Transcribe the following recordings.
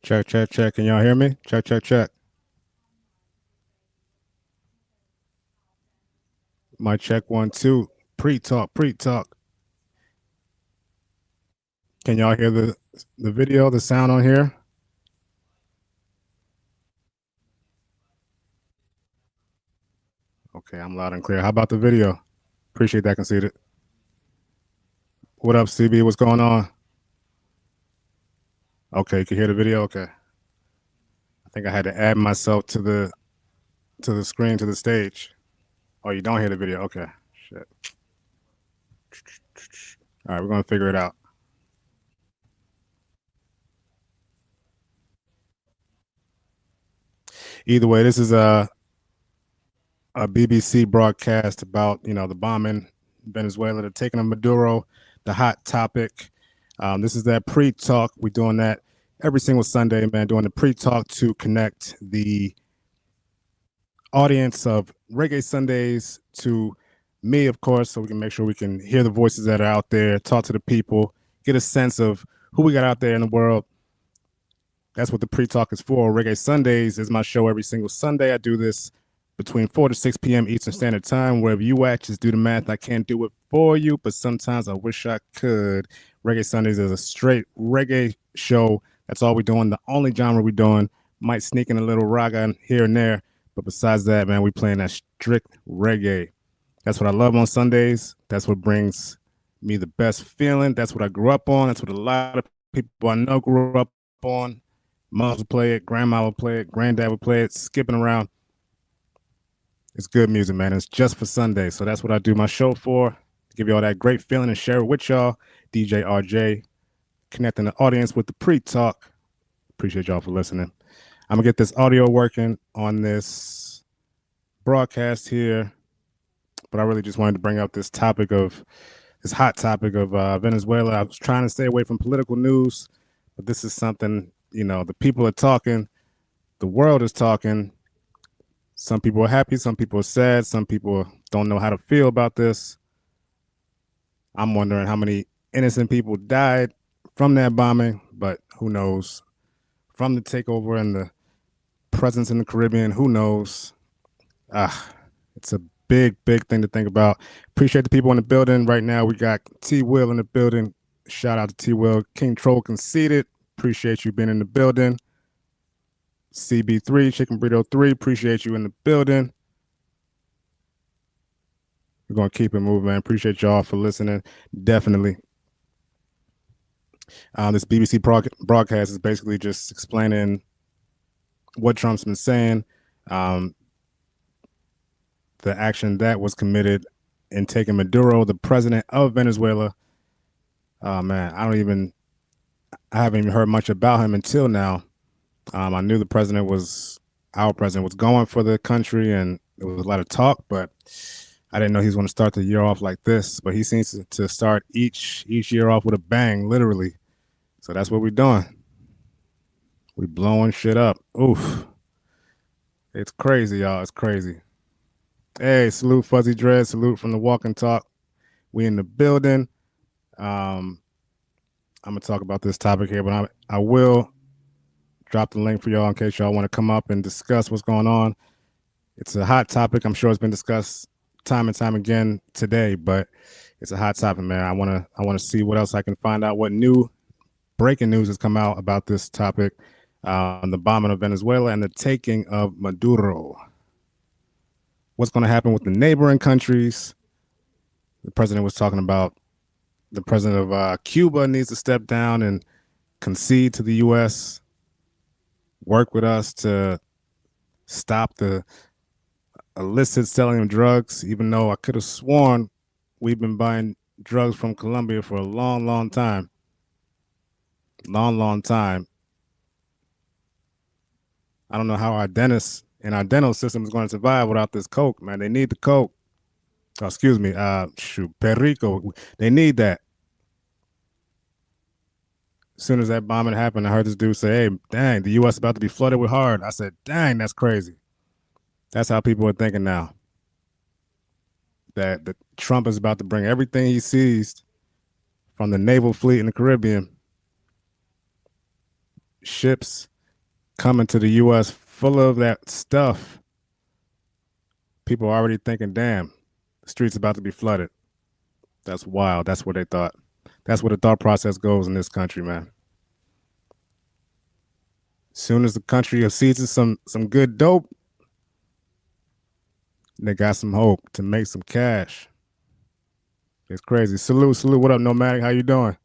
Check, check, check. Can y'all hear me? Check, check, check. My check 1 2. Pree Talk, Pree Talk. Can y'all hear the video, the sound on here? Okay, I'm loud and clear. How about the video? Appreciate that, conceded. What up, CB? What's going on? Okay, you can hear the video. Okay, I think I had to add myself to the screen to the stage. Oh, you don't hear the video? Okay, shit. All right, we're gonna figure it out. Either way, this is a BBC broadcast about the bombing in Venezuela, the taking of Maduro, the hot topic. This is that Pree Talk. We're doing that every single Sunday, man. Doing the Pree Talk to connect the audience of Reggae Sundays to me, of course, so we can make sure we can hear the voices that are out there, talk to the people, get a sense of who we got out there in the world. That's what the Pree Talk is for. Reggae Sundays is my show every single Sunday. I do this between 4 to 6 p.m. Eastern Standard Time. Wherever you at, just do the math. I can't do it for you, but sometimes I wish I could. Reggae Sundays is a straight reggae show. That's all we're doing. The only genre we're doing. Might sneak in a little raga here and there, but besides that, man, we playing that strict reggae. That's what I love on Sundays. That's what brings me the best feeling. That's what I grew up on. That's what a lot of people I know grew up on. Moms would play it, grandma would play it, granddad would play it, skipping around. It's good music, man. It's just for Sunday. So that's what I do my show for. To give you all that great feeling and share it with y'all. DJ RJ, connecting the audience with the Pree Talk. Appreciate y'all for listening. I'm going to get this audio working on this broadcast here. But I really just wanted to bring up this hot topic of Venezuela. I was trying to stay away from political news, but this is something, the people are talking. The world is talking. Some people are happy, some people are sad, some people don't know how to feel about this. I'm wondering how many innocent people died from that bombing, but who knows? From the takeover and the presence in the Caribbean, who knows? It's a big, big thing to think about. Appreciate the people in the building right now. We got T Will in the building. Shout out to T Will. King Troll conceded. Appreciate you being in the building. CB3, Chicken Burrito 3, appreciate you in the building. We're going to keep it moving, man. Appreciate y'all for listening. Definitely. This BBC broadcast is basically just explaining what Trump's been saying, the action that was committed in taking Maduro, the president of Venezuela. Man, I haven't even heard much about him until now. I knew our president was going for the country, and there was a lot of talk, but I didn't know he was going to start the year off like this. But he seems to start each year off with a bang, literally. So that's what we're doing. We blowing shit up. Oof. It's crazy, y'all. It's crazy. Hey, salute Fuzzy Dread. Salute from the Walk and Talk. We in the building. I'm going to talk about this topic here, but I will drop the link for y'all in case y'all want to come up and discuss what's going on. It's a hot topic. I'm sure it's been discussed time and time again today, but it's a hot topic, man. I want to see what else I can find out. What new breaking news has come out about this topic, the bombing of Venezuela and the taking of Maduro. What's going to happen with the neighboring countries? The president was talking about the president of Cuba needs to step down and concede to the U.S., work with us to stop the illicit selling of drugs, even though I could have sworn we've been buying drugs from Colombia for a long, long time. Long, long time. I don't know how our dentists and our dental system is going to survive without this coke, man. They need the coke. Oh, excuse me. Perico. They need that. As soon as that bombing happened, I heard this dude say, hey, dang, the U.S. is about to be flooded with hard. I said, dang, that's crazy. That's how people are thinking now. That Trump is about to bring everything he seized from the naval fleet in the Caribbean, ships, coming to the U.S. full of that stuff. People are already thinking, damn, the street's about to be flooded. That's wild. That's what they thought. That's where the thought process goes in this country, man. As soon as the country sees some good dope, they got some hope to make some cash. It's crazy. Salute, salute. What up, Nomadic? How you doing?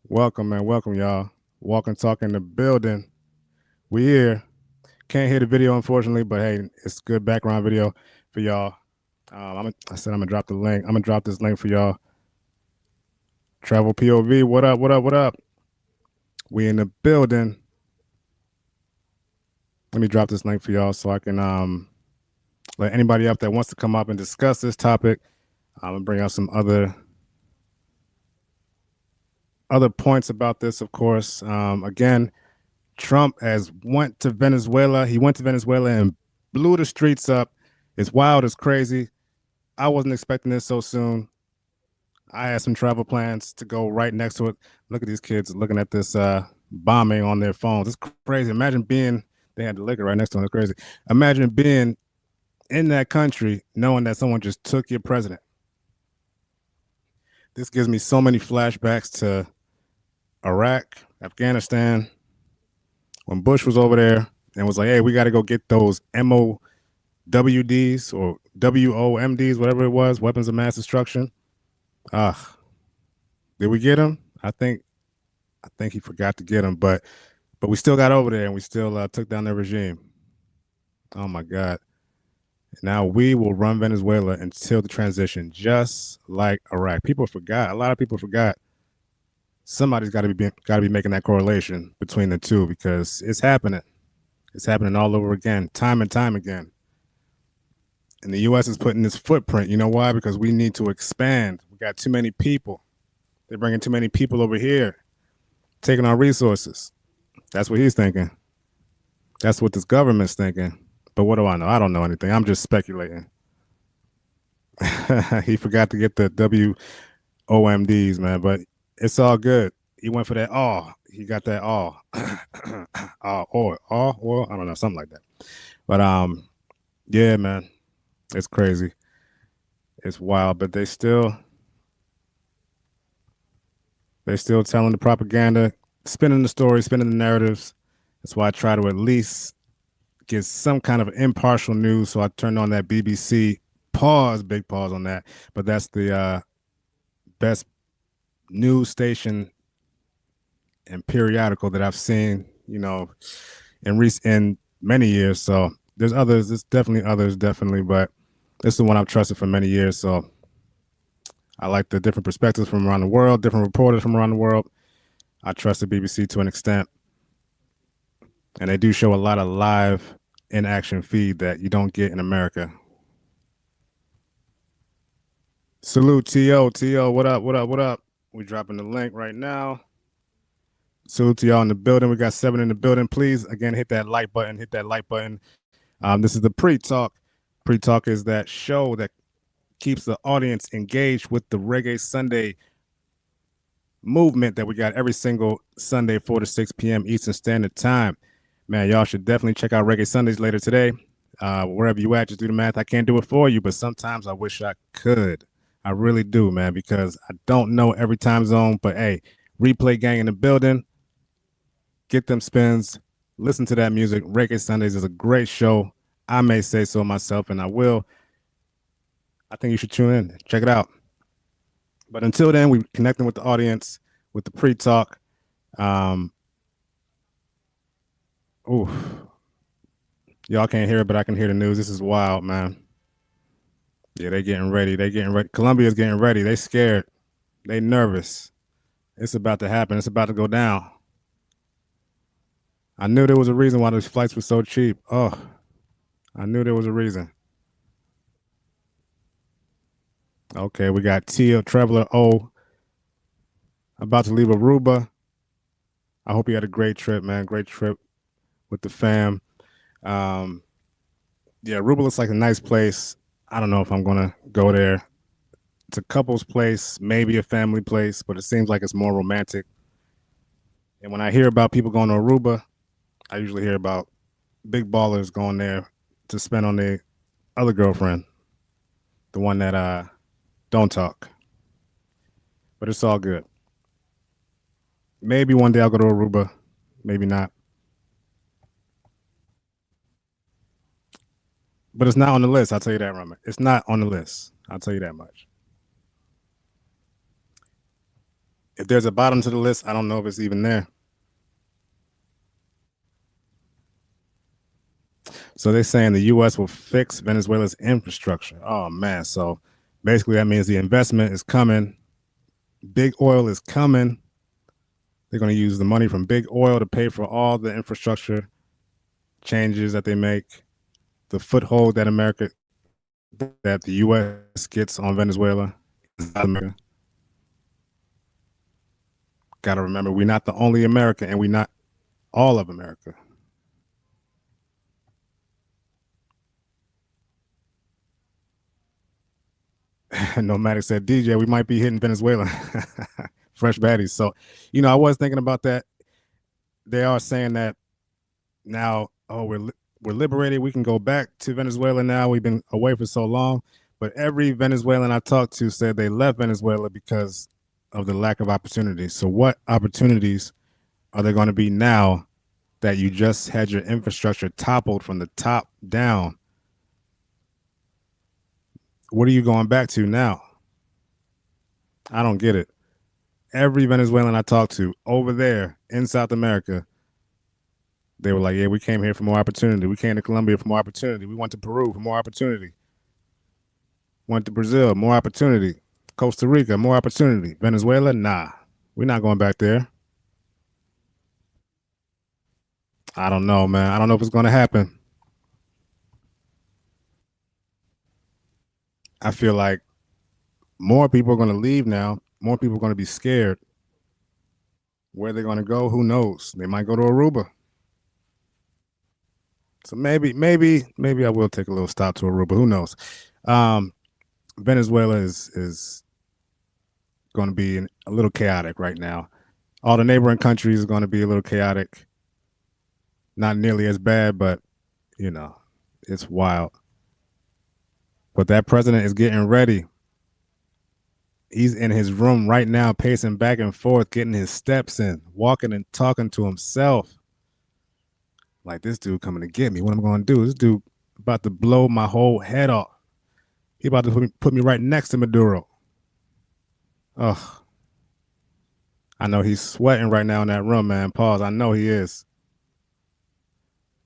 Welcome, man. Welcome, y'all. Walk and talk in the building. We here. Can't hear the video, unfortunately, but hey, it's good background video for y'all. I said I'm gonna drop the link. I'm gonna drop this link for y'all. Travel POV. What up? What up? What up? We in the building. Let me drop this link for y'all so I can let anybody up that wants to come up and discuss this topic. I'm gonna bring out some other points about this, of course. Again, Trump has went to Venezuela. He went to Venezuela and blew the streets up. It's wild. It's crazy. I wasn't expecting this so soon. I had some travel plans to go right next to it. Look at these kids looking at this bombing on their phones. It's crazy. Imagine they had the liquor right next to them. It's crazy. Imagine being in that country knowing that someone just took your president. This gives me so many flashbacks to Iraq, Afghanistan, when Bush was over there and was like, hey, we got to go get those MOWDs or WOMDs, whatever it was, weapons of mass destruction. Did we get them? I think he forgot to get them, but we still got over there and we still took down their regime. Oh my God. Now we will run Venezuela until the transition, just like Iraq. People forgot. A lot of people forgot. Somebody's got to be making that correlation between the two because it's happening. It's happening all over again, time and time again. And the U.S. is putting this footprint. You know why? Because we need to expand. We got too many people. They're bringing too many people over here, taking our resources. That's what he's thinking. That's what this government's thinking. But what do I know? I don't know anything. I'm just speculating. He forgot to get the WOMDs, man. But it's all good. He went for that all. He got that all. Well, I don't know, something like that. But yeah, man. It's crazy. It's wild, but they still telling the propaganda, spinning the story, spinning the narratives. That's why I try to at least get some kind of impartial news. So I turned on that BBC. Big pause on that. But that's the best news station and periodical that I've seen, in many years. So there's others. There's definitely others, but this is the one I've trusted for many years. So I like the different perspectives from around the world, different reporters from around the world. I trust the BBC to an extent. And they do show a lot of live in-action feed that you don't get in America. Salute, T.O. T.O., what up, what up, what up? We're dropping the link right now. Salute to y'all in the building. We got 7 in the building. Please, again, hit that like button. This is the Pree Talk. Pree Talk is that show that keeps the audience engaged with the Reggae Sunday movement that we got every single Sunday, 4 to 6 p.m. Eastern Standard Time. Man, y'all should definitely check out Reggae Sundays later today. Wherever you at, just do the math. I can't do it for you, but sometimes I wish I could. I really do, man, because I don't know every time zone. But hey, replay gang in the building. Get them spins. Listen to that music. Reggae Sundays is a great show. I may say so myself, and I will. I think you should tune in. Check it out. But until then, we're connecting with the audience with the Pree Talk. Y'all can't hear it, but I can hear the news. This is wild, man. Yeah, they getting ready. Colombia's getting ready. They scared. They nervous. It's about to happen. It's about to go down. I knew there was a reason why those flights were so cheap. Oh, I knew there was a reason. Okay, we got Tia Traveler O about to leave Aruba. I hope you had a great trip, man. Great trip with the fam. Yeah, Aruba looks like a nice place. I don't know if I'm gonna go there. It's a couple's place, maybe a family place, but it seems like it's more romantic. And when I hear about people going to Aruba, I usually hear about big ballers going there to spend on their other girlfriend, the one that don't talk. But it's all good. Maybe one day I'll go to Aruba. Maybe not. But it's not on the list. I'll tell you that, Roman. It's not on the list. I'll tell you that much. If there's a bottom to the list, I don't know if it's even there. So they're saying the U.S. will fix Venezuela's infrastructure. Oh, man. So basically, that means the investment is coming. Big oil is coming. They're going to use the money from big oil to pay for all the infrastructure changes that they make, the foothold that that the U.S. gets on Venezuela. Got to remember, we're not the only America, and we're not all of America. Nomadic said, DJ, we might be hitting Venezuela. Fresh baddies. So, I was thinking about that. They are saying that now, oh, we're liberated. We can go back to Venezuela now. We've been away for so long. But every Venezuelan I talked to said they left Venezuela because of the lack of opportunities. So what opportunities are there going to be now that you just had your infrastructure toppled from the top down? What are you going back to now? I don't get it. Every Venezuelan I talked to over there in South America, they were like, yeah, we came here for more opportunity. We came to Colombia for more opportunity. We went to Peru for more opportunity. Went to Brazil, more opportunity. Costa Rica, more opportunity. Venezuela, nah. We're not going back there. I don't know, man. I don't know if it's going to happen. I feel like more people are going to leave now. More people are going to be scared. Where they're going to go, who knows? They might go to Aruba. So maybe I will take a little stop to Aruba. Who knows? Venezuela is going to be a little chaotic right now. All the neighboring countries are going to be a little chaotic. Not nearly as bad, but it's wild. But that president is getting ready. He's in his room right now, pacing back and forth, getting his steps in, walking and talking to himself. Like, this dude coming to get me. What am I going to do? This dude about to blow my whole head off. He about to put me right next to Maduro. Ugh. I know he's sweating right now in that room, man. Pause. I know he is.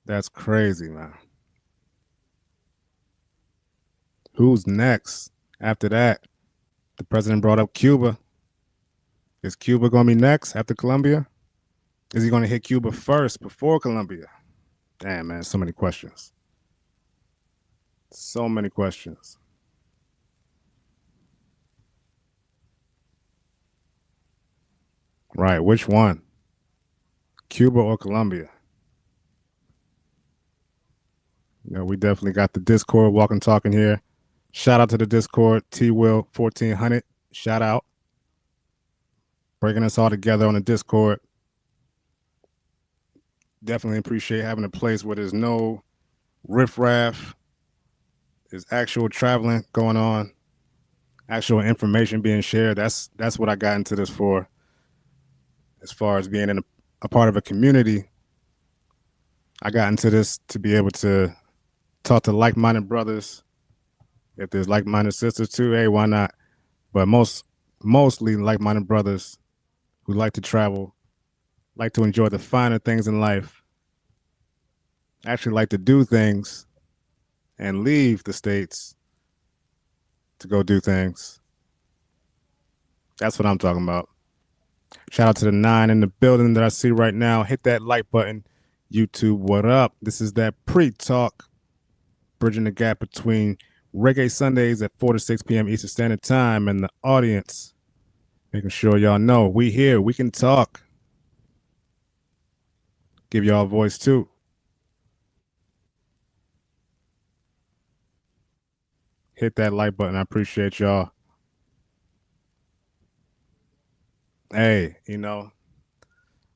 That's crazy, man. Who's next after that? The president brought up Cuba. Is Cuba going to be next after Colombia? Is he going to hit Cuba first before Colombia? Damn, man, so many questions. So many questions. Right, which one? Cuba or Colombia? We definitely got the Discord walking talking here. Shout out to the Discord, T Will 1400. Shout out. Breaking us all together on the Discord. Definitely appreciate having a place where there's no riffraff. There's actual traveling going on, actual information being shared. That's what I got into this for. As far as being in a part of a community, I got into this to be able to talk to like-minded brothers. If there's like-minded sisters too, hey, why not? But mostly like-minded brothers who like to travel, like to enjoy the finer things in life, actually like to do things and leave the States to go do things. That's what I'm talking about. Shout out to the 9 in the building that I see right now. Hit that like button. YouTube, what up? This is that Pree Talk, bridging the gap between Reggae Sundays at 4 to 6 p.m. Eastern Standard Time and the audience. Making sure y'all know we here. We can talk. Give y'all a voice too. Hit that like button. I appreciate y'all. Hey,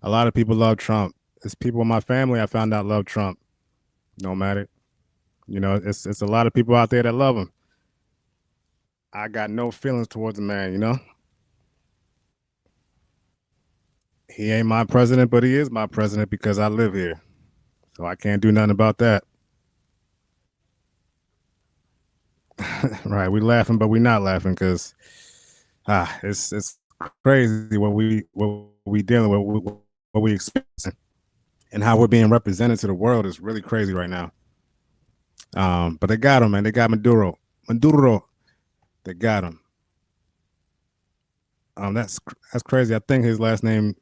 A lot of people love Trump. It's people in my family I found out love Trump. No matter, it's a lot of people out there that love him. I got no feelings towards the man. He ain't my president, but he is my president because I live here. So I can't do nothing about that. Right? We laughing, but we not laughing because it's crazy what we dealing with, what we experiencing, and how we're being represented to the world is really crazy right now. But they got him, man. They got Maduro. Maduro. They got him. That's crazy. I think his last name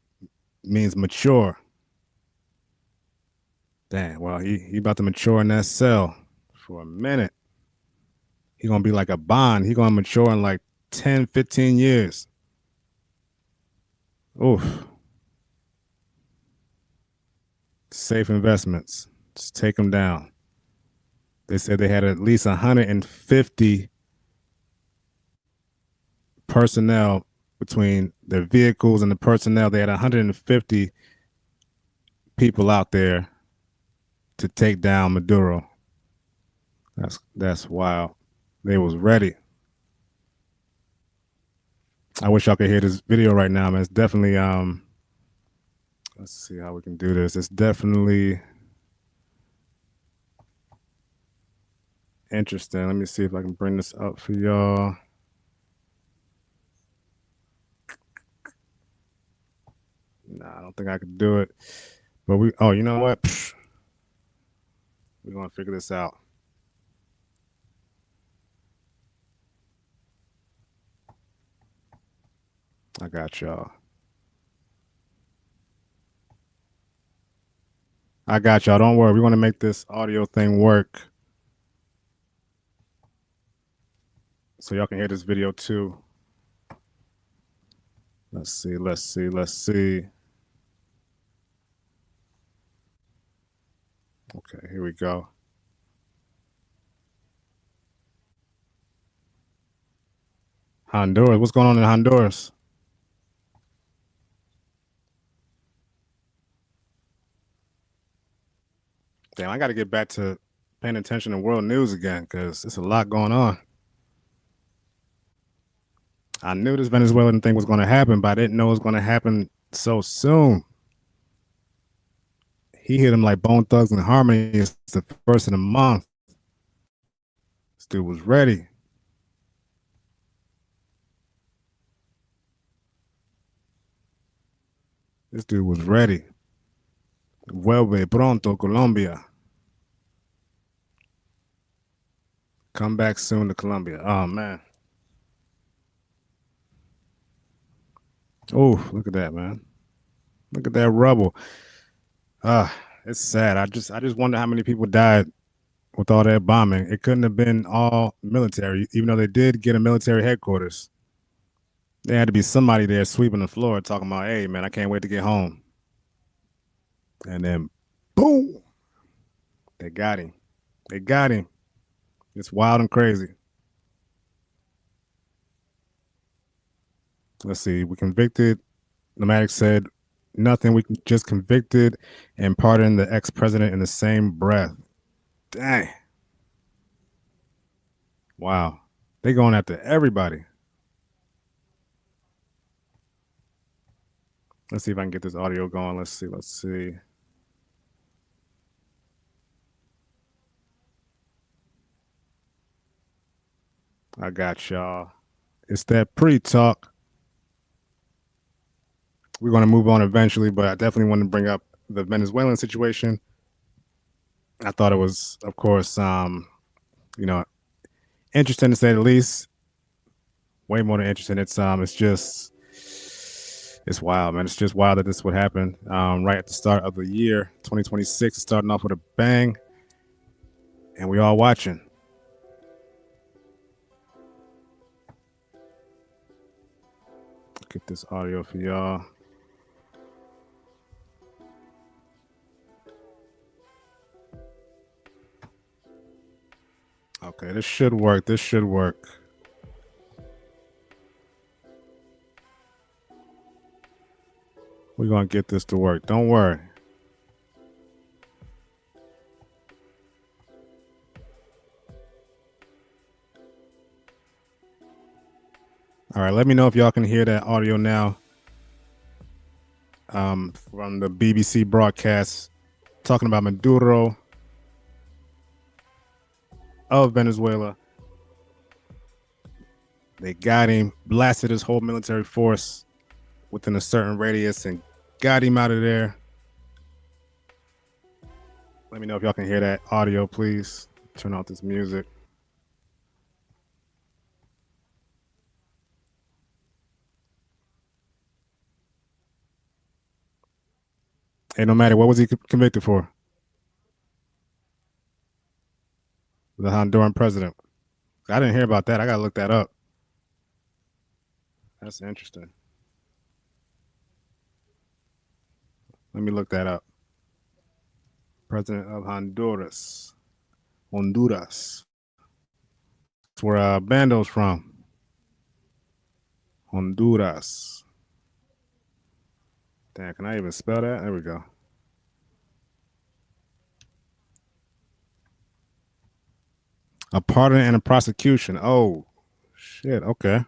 means mature. Dang. Well, he about to mature in that cell for a minute. He gonna be like a bond. He gonna mature in like 10, 15 years. Oof. Safe investments. Just take them down. They said they had at least 150 personnel between their vehicles and the personnel. They had 150 people out there to take down Maduro. That's wild. They was ready. I wish y'all could hear this video right now, man. It's definitely let's see how we can do this. It's definitely interesting. Let me see if I can bring this up for y'all. Nah, I don't think I could do it. But you know what? We're gonna figure this out. I got y'all. Don't worry. We're gonna make this audio thing work so y'all can hear this video too. Let's see. Okay, here we go. Honduras. What's going on in Honduras? Damn, I got to get back to paying attention to world news again because there's a lot going on. I knew this Venezuelan thing was going to happen, but I didn't know it was going to happen so soon. He hit him like Bone Thugs and Harmony. It's the first of the month. This dude was ready. Vuelve pronto, Colombia. Come back soon to Colombia. Oh, man. Oh, look at that, man. Look at that rubble. It's sad. I just wonder how many people died with all that bombing. It couldn't have been all military, even though they did get a military headquarters. There had to be somebody there sweeping the floor talking about, hey, man, I can't wait to get home. And then, boom, they got him. It's wild and crazy. Let's see. We convicted. Nomadic said nothing. We just convicted and pardoned the ex-president in the same breath. Dang. Wow. They going after everybody. Let's see if I can get this audio going. Let's see. I got y'all. It's that Pree Talk. We're going to move on eventually, but I definitely want to bring up the Venezuelan situation. I thought it was, of course, interesting to say the least. Way more than interesting. It's wild, man. It's just wild that this would happen right at the start of the year 2026. It's starting off with a bang, and we all watching. Get this audio for y'all. Okay, this should work. We're going to get this to work. Don't worry. All right, let me know if y'all can hear that audio now from the BBC broadcast talking about Maduro of Venezuela. They got him, blasted his whole military force within a certain radius and got him out of there. Let me know if y'all can hear that audio, please. Turn off this music. Hey, no matter what was he convicted for? The Honduran president. I didn't hear about that. I got to look that up. That's interesting. Let me look that up. President of Honduras. Honduras. That's where Bando's from. Honduras. Damn, can I even spell that? There we go. A pardon and a prosecution. Oh, shit. Okay.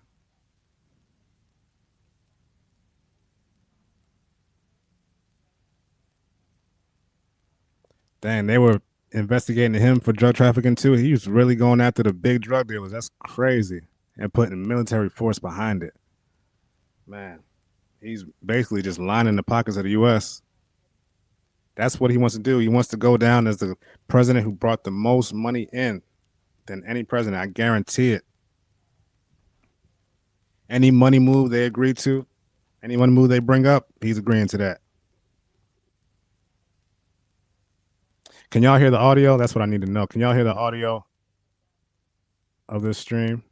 Dang, they were investigating him for drug trafficking too. He was really going after the big drug dealers. That's crazy. And putting military force behind it. Man, he's basically just lining the pockets of the U.S. That's what he wants to do. He wants to go down as the president who brought the most money in than any president. I guarantee it. Any money move they agree to, any money move they bring up, he's agreeing to that. Can y'all hear the audio? That's what I need to know. Can y'all hear the audio of this stream?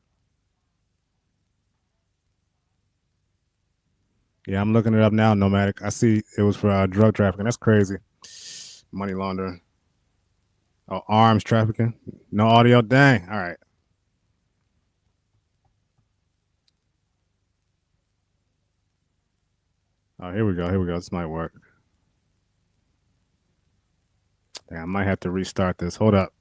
Yeah, I'm looking it up now, Nomadic. I see it was for drug trafficking. That's crazy. Money laundering. Oh, arms trafficking. No audio? Dang. All right. Oh, here we go. Here we go. This might work. Dang, I might have to restart this. Hold up.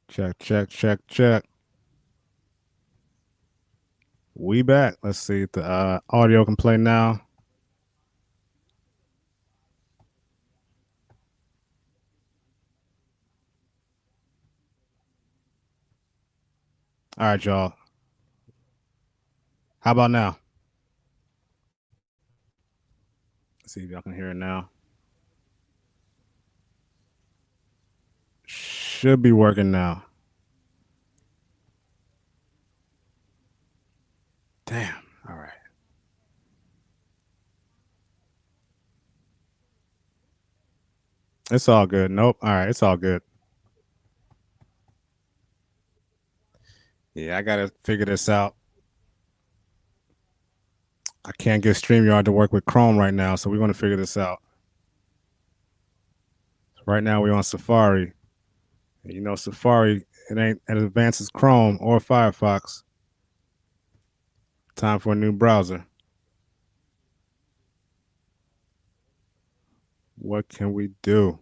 Check, check, check, check. We back. Let's see if the audio can play now. All right, y'all. How about now? Let's see if y'all can hear it now. Should be working now. Damn. All right. It's all good. Nope. All right. It's all good. Yeah, I got to figure this out. I can't get StreamYard to work with Chrome right now, so we're going to figure this out. Right now, we're on Safari. And you know, Safari, it ain't as advanced as Chrome or Firefox. Time for a new browser. What can we do?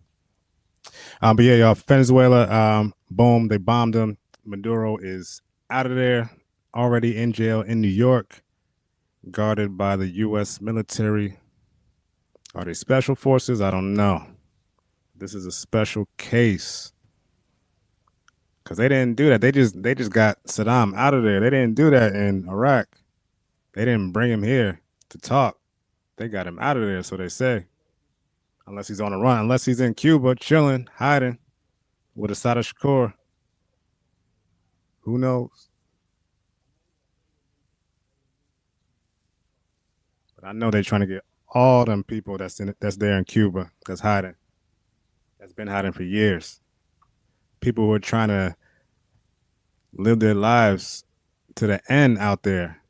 But yeah, y'all, Venezuela, boom, they bombed them. Maduro is out of there, already in jail in New York, guarded by the U.S. military. Are they special forces? I don't know. This is a special case because they didn't do that. They just got Saddam out of there. They didn't do that in Iraq. They didn't bring him here to talk. They got him out of there, so they say. Unless he's on the run, unless he's in Cuba chilling, hiding with Assad Shakur. Who knows? But I know they're trying to get all them people that's there in Cuba that's hiding. That's been hiding for years. People who are trying to live their lives to the end out there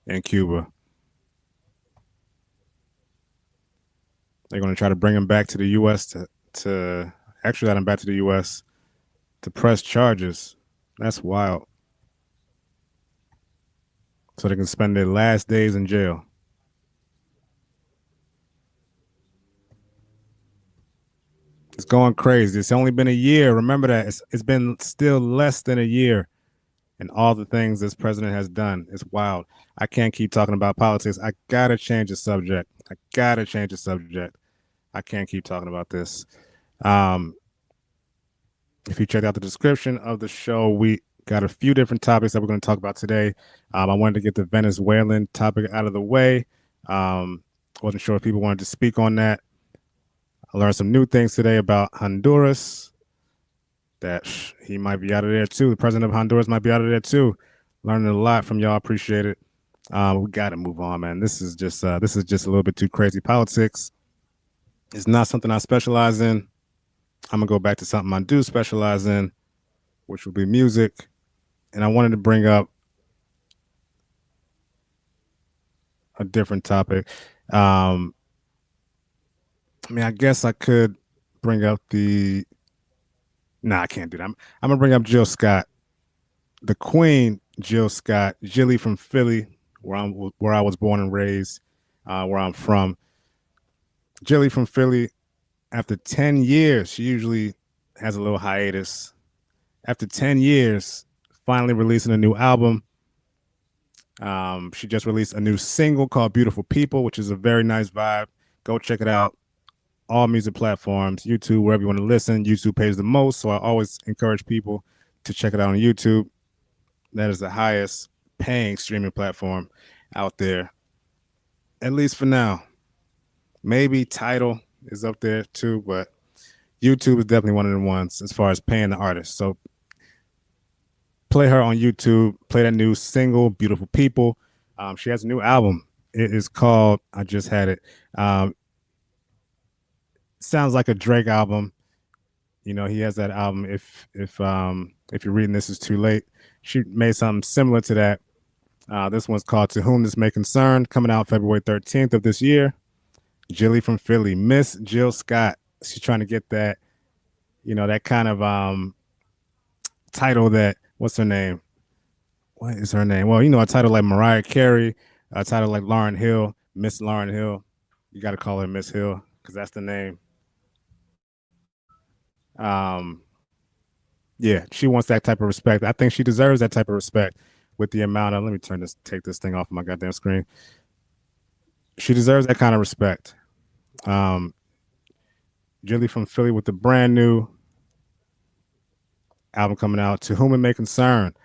in Cuba. They're going to try to bring him back to the U.S. to extradite him back to the U.S. to press charges. That's wild. So they can spend their last days in jail. It's going crazy. It's only been a year. Remember that. It's been still less than a year. And all the things this president has done. It's wild. I can't keep talking about politics. I got to change the subject. I can't keep talking about this. If you check out the description of the show, we got a few different topics that we're going to talk about today. I wanted to get the Venezuelan topic out of the way. Wasn't sure if people wanted to speak on that. I learned some new things today about Honduras. That he might be out of there too. The president of Honduras might be out of there too. Learning a lot from y'all. Appreciate it. We got to move on, man. This is just a little bit too crazy. Politics is not something I specialize in. I'm gonna go back to something I do specialize in, which will be music. And I wanted to bring up a different topic. I mean, I guess I could bring up the. Nah, I can't do that. I'm gonna bring up Jill Scott, the Queen Jill Scott, Jilly from Philly, where I was born and raised, where I'm from. Jilly from Philly. After 10 years, she usually has a little hiatus. After 10 years, finally releasing a new album. She just released a new single called Beautiful People, which is a very nice vibe. Go check it out. All music platforms, YouTube, wherever you want to listen. YouTube pays the most, so I always encourage people to check it out on YouTube. That is the highest paying streaming platform out there, at least for now. Maybe Tidal is up there too, but YouTube is definitely one of the ones as far as paying the artist. So play her on YouTube, play that new single, Beautiful People. She has a new album. It is called, I just had it. Sounds like a Drake album. You know, he has that album. If you're reading This Is Too Late, she made something similar to that. This one's called To Whom This May Concern, coming out February 13th of this year. Jilly from Philly, Miss Jill Scott. She's trying to get that, you know, that kind of title that, what's her name? What is her name? Well, you know, a title like Mariah Carey, a title like Lauryn Hill, Miss Lauryn Hill. You got to call her Miss Hill because that's the name. Yeah, she wants that type of respect. I think she deserves that type of respect with the amount of, let me take this thing off my goddamn screen. She deserves that kind of respect. Jilly from Philly with the brand new album coming out, To Whom It May Concern.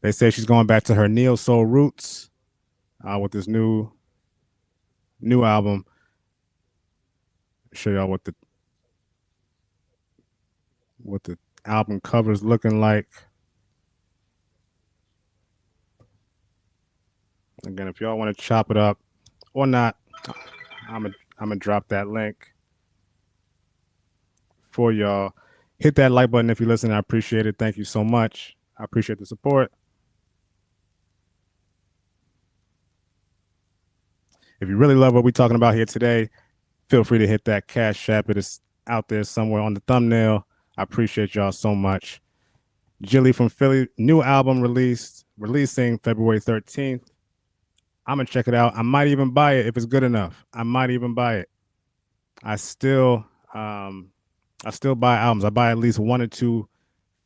They say she's going back to her neo soul roots with this new album. Show y'all what the album cover is looking like. Again, if y'all want to chop it up or not, I'm gonna drop that link for y'all. Hit that like button if you listen. I appreciate it. Thank you so much. I appreciate the support. If you really love what we're talking about here today, feel free to hit that Cash App. It is out there somewhere on the thumbnail. I appreciate y'all so much. Jilly from Philly, new album releasing February 13th. I'm gonna check it out. I might even buy it if it's good enough. I might even buy it. I still buy albums. I buy at least 1 or 2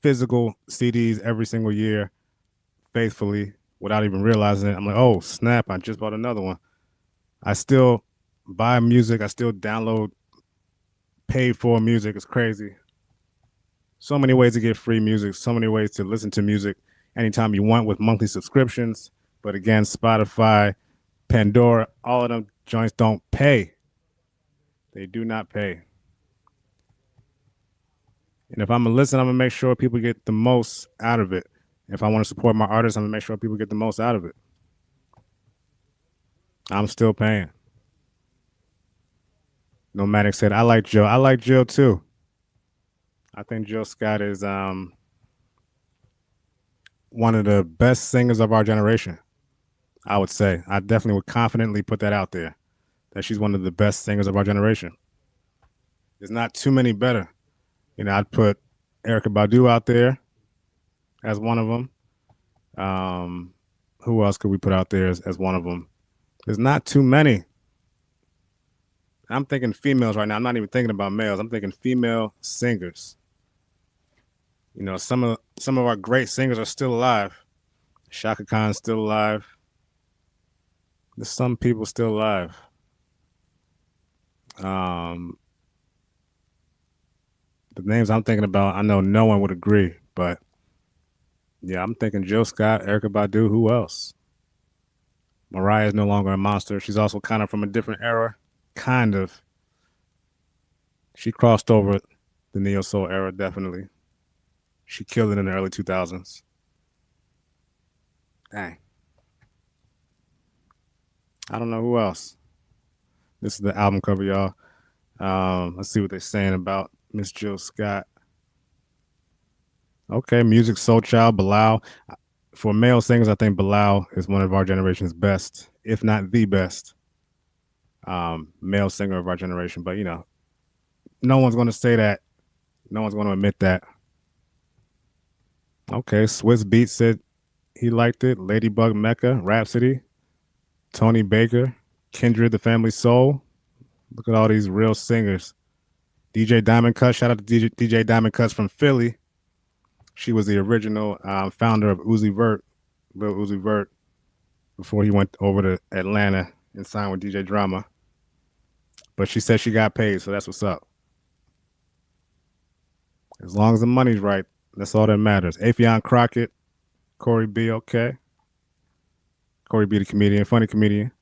physical CDs every single year, faithfully, without even realizing it. I'm like, oh snap! I just bought another one. I still buy music. I still download paid for music. It's crazy. So many ways to get free music. So many ways to listen to music anytime you want with monthly subscriptions. But again, Spotify, Pandora, all of them joints don't pay. They do not pay. And if I'm going to listen, I'm going to make sure people get the most out of it. If I want to support my artists, I'm going to make sure people get the most out of it. I'm still paying. Nomadic said, I like Jill. I like Jill too. I think Jill Scott is one of the best singers of our generation. I would say. I definitely would confidently put that out there. That she's one of the best singers of our generation. There's not too many better. I'd put Erica Badu out there as one of them. Um, who else could we put out there as one of them? There's not too many. I'm thinking females right now. I'm not even thinking about males. I'm thinking female singers. Some of our great singers are still alive. Shaka Khan's still alive. There's some people still alive. Um, the names I'm thinking about, I know no one would agree, but yeah, I'm thinking Jill Scott, Erica Badu. Who else? Mariah is no longer a monster. She's also kind of from a different era. Kind of. She crossed over the neo soul era, definitely. She killed it in the early 2000s. Dang. I don't know who else. This is the album cover, y'all. Let's see what they're saying about Miss Jill Scott. Okay, Music Soul Child, Bilal. For male singers, I think Bilal is one of our generation's best, if not the best, male singer of our generation. But no one's going to say that. No one's going to admit that. Okay, Swiss Beat said he liked it. Ladybug Mecca, Rhapsody, Tony Baker, Kindred, The Family Soul. Look at all these real singers. DJ Diamond Cuts, shout out to DJ Diamond Cuts from Philly. She was the original founder of Uzi Vert, Lil Uzi Vert, before he went over to Atlanta and signed with DJ Drama. But she said she got paid, so that's what's up. As long as the money's right, that's all that matters. Affion Crockett, Corey B, okay. Corey B, the comedian, funny comedian.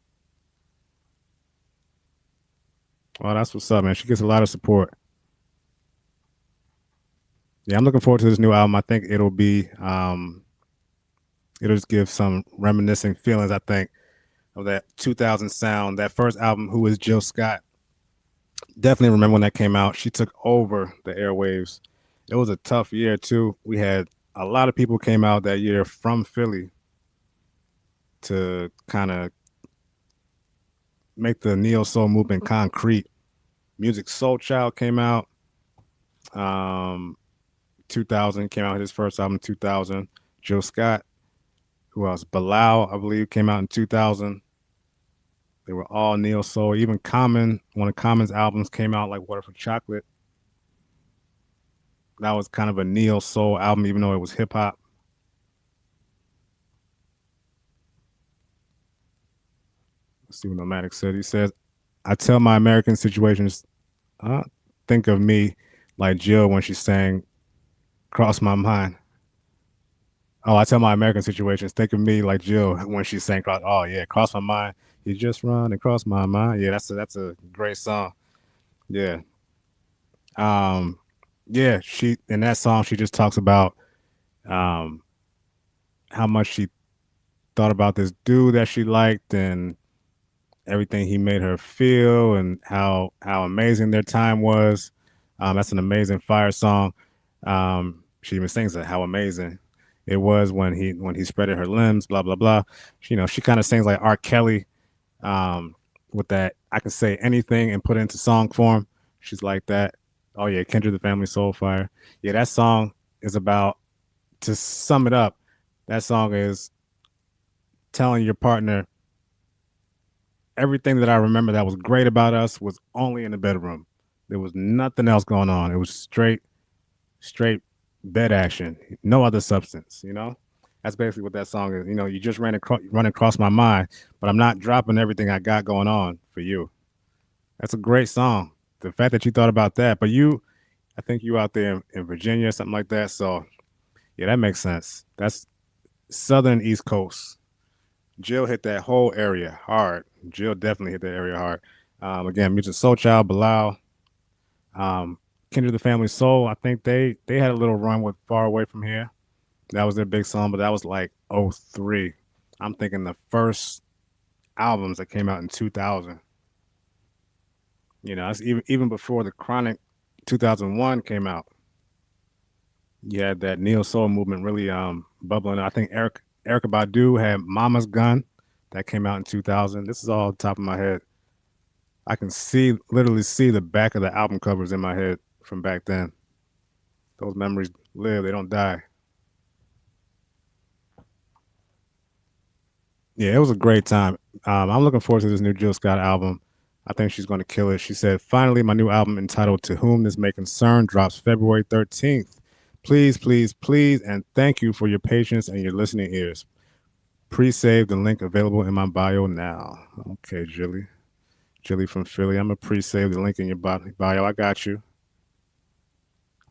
Well, that's what's up, man. She gets a lot of support. Yeah, I'm looking forward to this new album. I think it'll just give some reminiscing feelings, I think, of that 2000 sound. That first album, Who is Jill Scott? Definitely remember when that came out. She took over the airwaves. It was a tough year, too. We had a lot of people came out that year from Philly to kind of make the neo soul movement concrete. Music Soul Child came out. 2000 came out his first album. 2000. Jill Scott. Who else? Bilal, I believe, came out in 2000. They were all neo soul. Even Common, one of Common's albums came out, like Water for Chocolate. That was kind of a neo soul album, even though it was hip hop. Let's see what Nomadic said. He says, I tell my American situations, think of me like Jill when she sang Cross My Mind. Oh, I tell my American situations, think of me like Jill when she sang Cross. Oh, yeah, Cross My Mind. You just run and cross my mind. Yeah, that's a great song. Yeah. Um, yeah, she in that song she just talks about um how much she thought about this dude that she liked and everything he made her feel and how amazing their time was. That's an amazing fire song. She even sings it, how amazing it was when he spreaded her limbs, blah blah blah. She kind of sings like R. Kelly, with that I can say anything and put it into song form. She's like that. Oh yeah, Kendrick the Family Soul Fire. Yeah, that song is about, to sum it up, that song is telling your partner everything that I remember that was great about us was only in the bedroom. There was nothing else going on. It was straight bed action, no other substance. That's basically what that song is. You just run across my mind, but I'm not dropping everything I got going on for you. That's a great song. The fact that you thought about that, but I think you out there in Virginia or something like that. So yeah, that makes sense. That's Southern East Coast. Jill hit that whole area hard. Jill definitely hit that area hard. Again, Music Soul Child, Bilal, Kindred the Family Soul. I think they had a little run with Far Away From Here. That was their big song, but that was like '03. I'm thinking the first albums that came out in 2000. It's even before the Chronic 2001 came out. You had that neo soul movement really bubbling. I think Erica Badu had Mama's Gun that came out in 2000. This is all top of my head. I can see literally see the back of the album covers in my head from back then. Those memories live; they don't die. Yeah, it was a great time. I'm looking forward to this new Jill Scott album. I think she's going to kill it. She said, "Finally, my new album entitled To Whom This May Concern drops February 13th. Please, please, please, and thank you for your patience and your listening ears. Pre-save the link available in my bio now." Okay, Jilly. Jilly from Philly. I'm going to pre-save the link in your bio. I got you.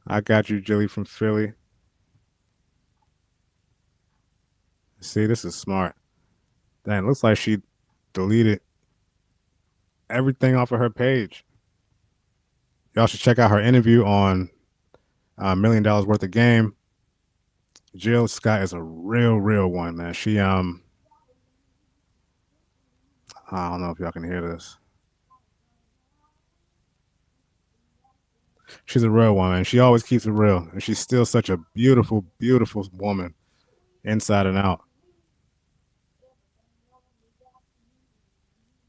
I got you, Jilly from Philly. See, this is smart. Dang, looks like she deleted everything off of her page. Y'all should check out her interview on $1 million Worth of Game. Jill Scott is a real one, man. She I don't know if y'all can hear this. She's a real one, man. She always keeps it real, and she's still such a beautiful woman, inside and out.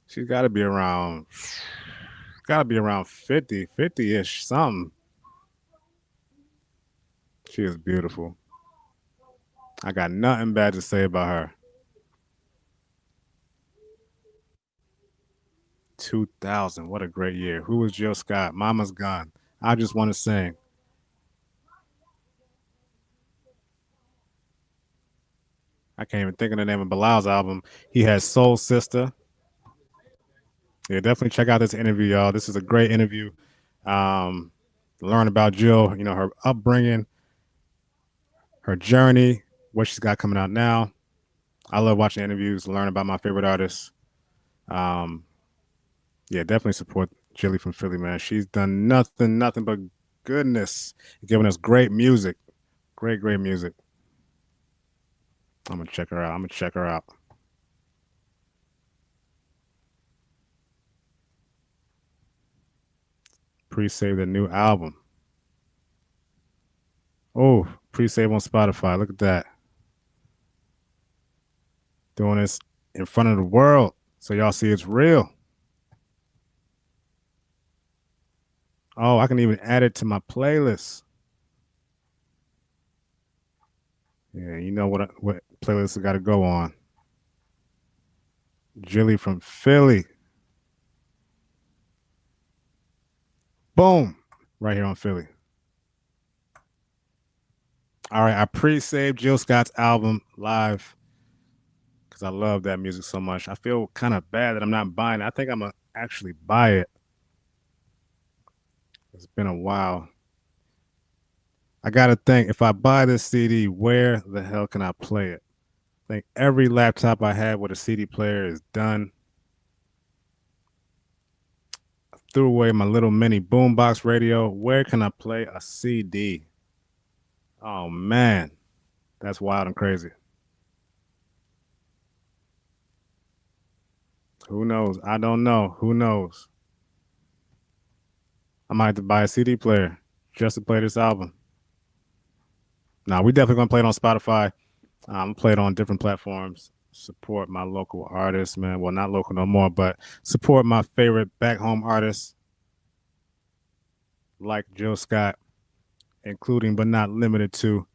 She's got to be around 50, 50-ish, something. She is beautiful. I got nothing bad to say about her. 2000, what a great year. Who was Jill Scott? Mama's Gone. I just want to sing. I can't even think of the name of Bilal's album. He has Soul Sister. Yeah, definitely check out this interview, y'all. This is a great interview. Um, Learn about Jill, her upbringing, her journey, what she's got coming out now. I love watching interviews, learn about my favorite artists. Um, yeah, definitely support Jilly from Philly, man. She's done nothing but goodness, giving us great music, great music. I'm gonna check her out. I'm gonna check her out. Pre-save the new album. Oh, pre-save on Spotify. Look at that. Doing this in front of the world, so y'all see it's real. Oh, I can even add it to my playlist. Yeah, you know what playlist I got to go on. Jilly from Philly. Boom. Right here on Philly. All right, I pre-saved Jill Scott's album live because I love that music so much. I feel kind of bad that I'm not buying it. I think I'm going to actually buy it. It's been a while. I got to think, if I buy this CD, where the hell can I play it? I think every laptop I have with a CD player is done. I threw away my little mini boombox radio. Where can I play a CD? Oh, man. That's wild and crazy. Who knows? I don't know. Who knows? I might have to buy a CD player just to play this album. Now, we definitely going to play it on Spotify. Play it on different platforms. Support my local artists, man. Well, not local no more, but support my favorite back home artists like Jill Scott, including but not limited to.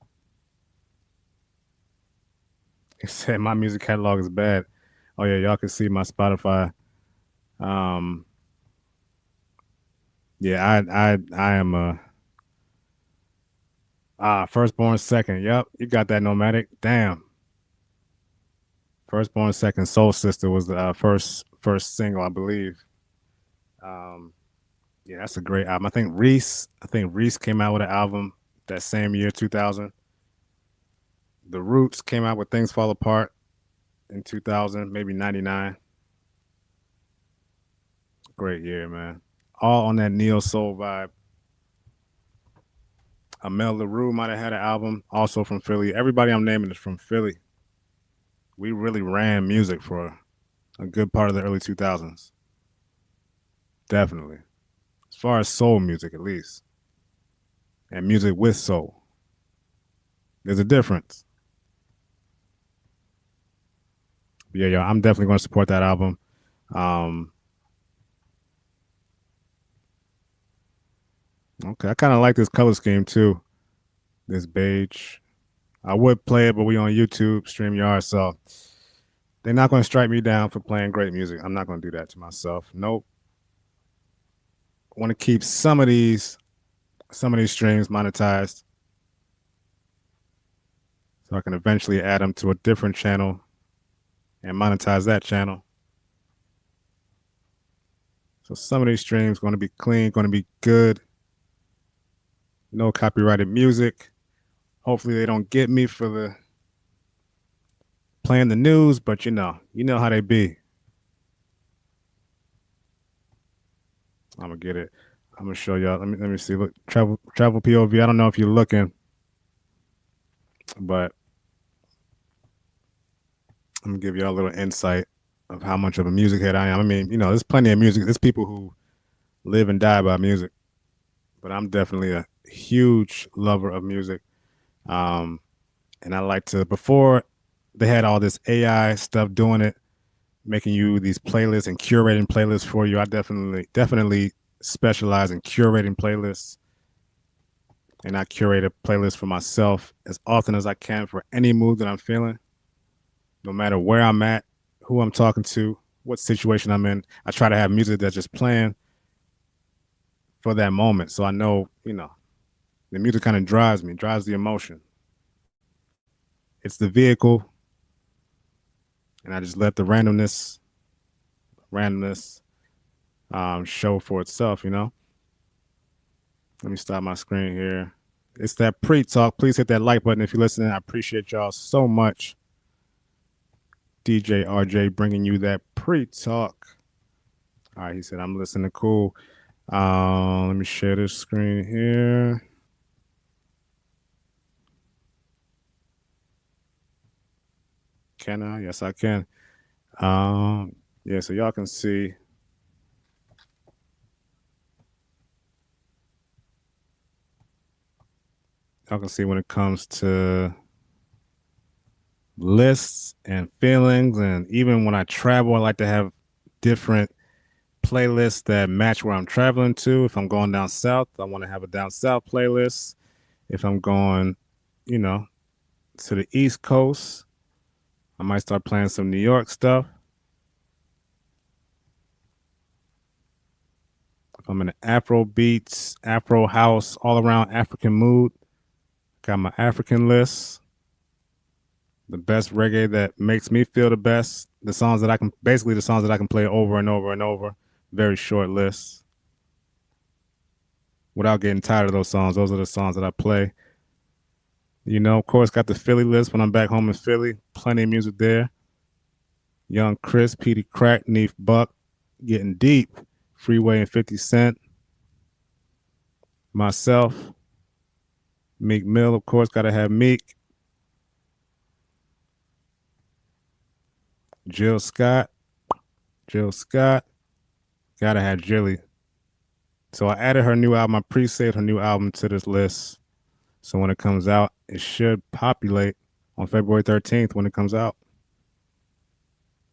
He said my music catalog is bad. Oh yeah, y'all can see my Spotify. Um, yeah, I am a firstborn second. Yep, you got that nomadic. Damn. Firstborn second. Soul Sister was the first single, I believe. Um, yeah, that's a great album. I think Reese came out with an album that same year, 2000. The Roots came out with Things Fall Apart in 2000, maybe 99. Great year, man. All on that neo soul vibe. Amel LaRue might have had an album, also from Philly. Everybody I'm naming is from Philly. We really ran music for a good part of the early 2000s. Definitely. As far as soul music, at least. And music with soul. There's a difference. Yeah, yo, I'm definitely going to support that album. Um, okay, I kind of like this color scheme too. This beige. I would play it, but we on YouTube, StreamYard, so they're not going to strike me down for playing great music. I'm not going to do that to myself. Nope. I want to keep some of these streams monetized, so I can eventually add them to a different channel and monetize that channel. So some of these streams going to be clean, going to be good. No copyrighted music. Hopefully they don't get me for the playing the news, but you know how they be. I'm gonna get it. I'm gonna show y'all. Let me see. Look, travel POV. I don't know if you're looking, but I'm gonna give y'all a little insight of how much of a music head I am. I mean, there's plenty of music. There's people who live and die by music, but I'm definitely a huge lover of music. Um, and I like to before they had all this AI stuff doing it, making you these playlists and curating playlists for you. I definitely specialize in curating playlists, and I curate a playlist for myself as often as I can for any mood that I'm feeling, no matter where I'm at, who I'm talking to, what situation I'm in. I try to have music that's just playing for that moment, so I know the music kind of drives the emotion. It's the vehicle, and I just let the randomness show for itself. Let me stop my screen here. It's that Pree Talk. Please hit that like button if you're listening. I appreciate y'all so much. DJ RJ bringing you that Pree Talk. All right, he said, I'm listening. Cool. Let me share this screen here. Can I? Yes, I can. Yeah, so y'all can see. Y'all can see when it comes to lists and feelings, and even when I travel, I like to have different playlists that match where I'm traveling to. If I'm going down south, I want to have a down south playlist. If I'm going, you know, to the East Coast, I might start playing some New York stuff. If I'm in an Afro beats, Afro house, all around African mood, got my African list. The best reggae that makes me feel the best. The songs that I can play over and over and over. Very short list. Without getting tired of those songs. Those are the songs that I play. Of course, got the Philly list when I'm back home in Philly. Plenty of music there. Young Chris, Petey Crack, Neef Buck, Getting Deep, Freeway and 50 Cent. Myself, Meek Mill, of course, gotta have Meek. Jill Scott, gotta have Jilly. So I added her new album. I pre-saved her new album to this list. So when it comes out, it should populate on February 13th when it comes out.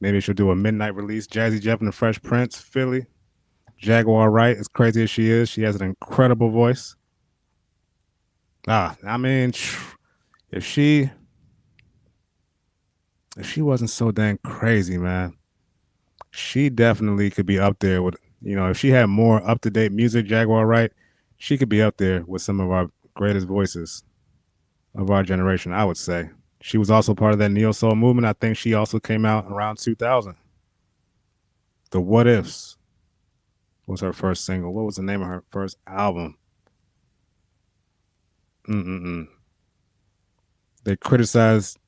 Maybe she'll do a midnight release. Jazzy Jeff and the Fresh Prince, Philly. Jaguar Wright, as crazy as she is, she has an incredible voice. I mean, if she wasn't so dang crazy, man, she definitely could be up there with, if she had more up to date music, Jaguar Wright, she could be up there with some of our greatest voices of our generation, I would say. She was also part of that neo soul movement. I think she also came out around 2000. The What Ifs was her first single. What was the name of her first album? They criticized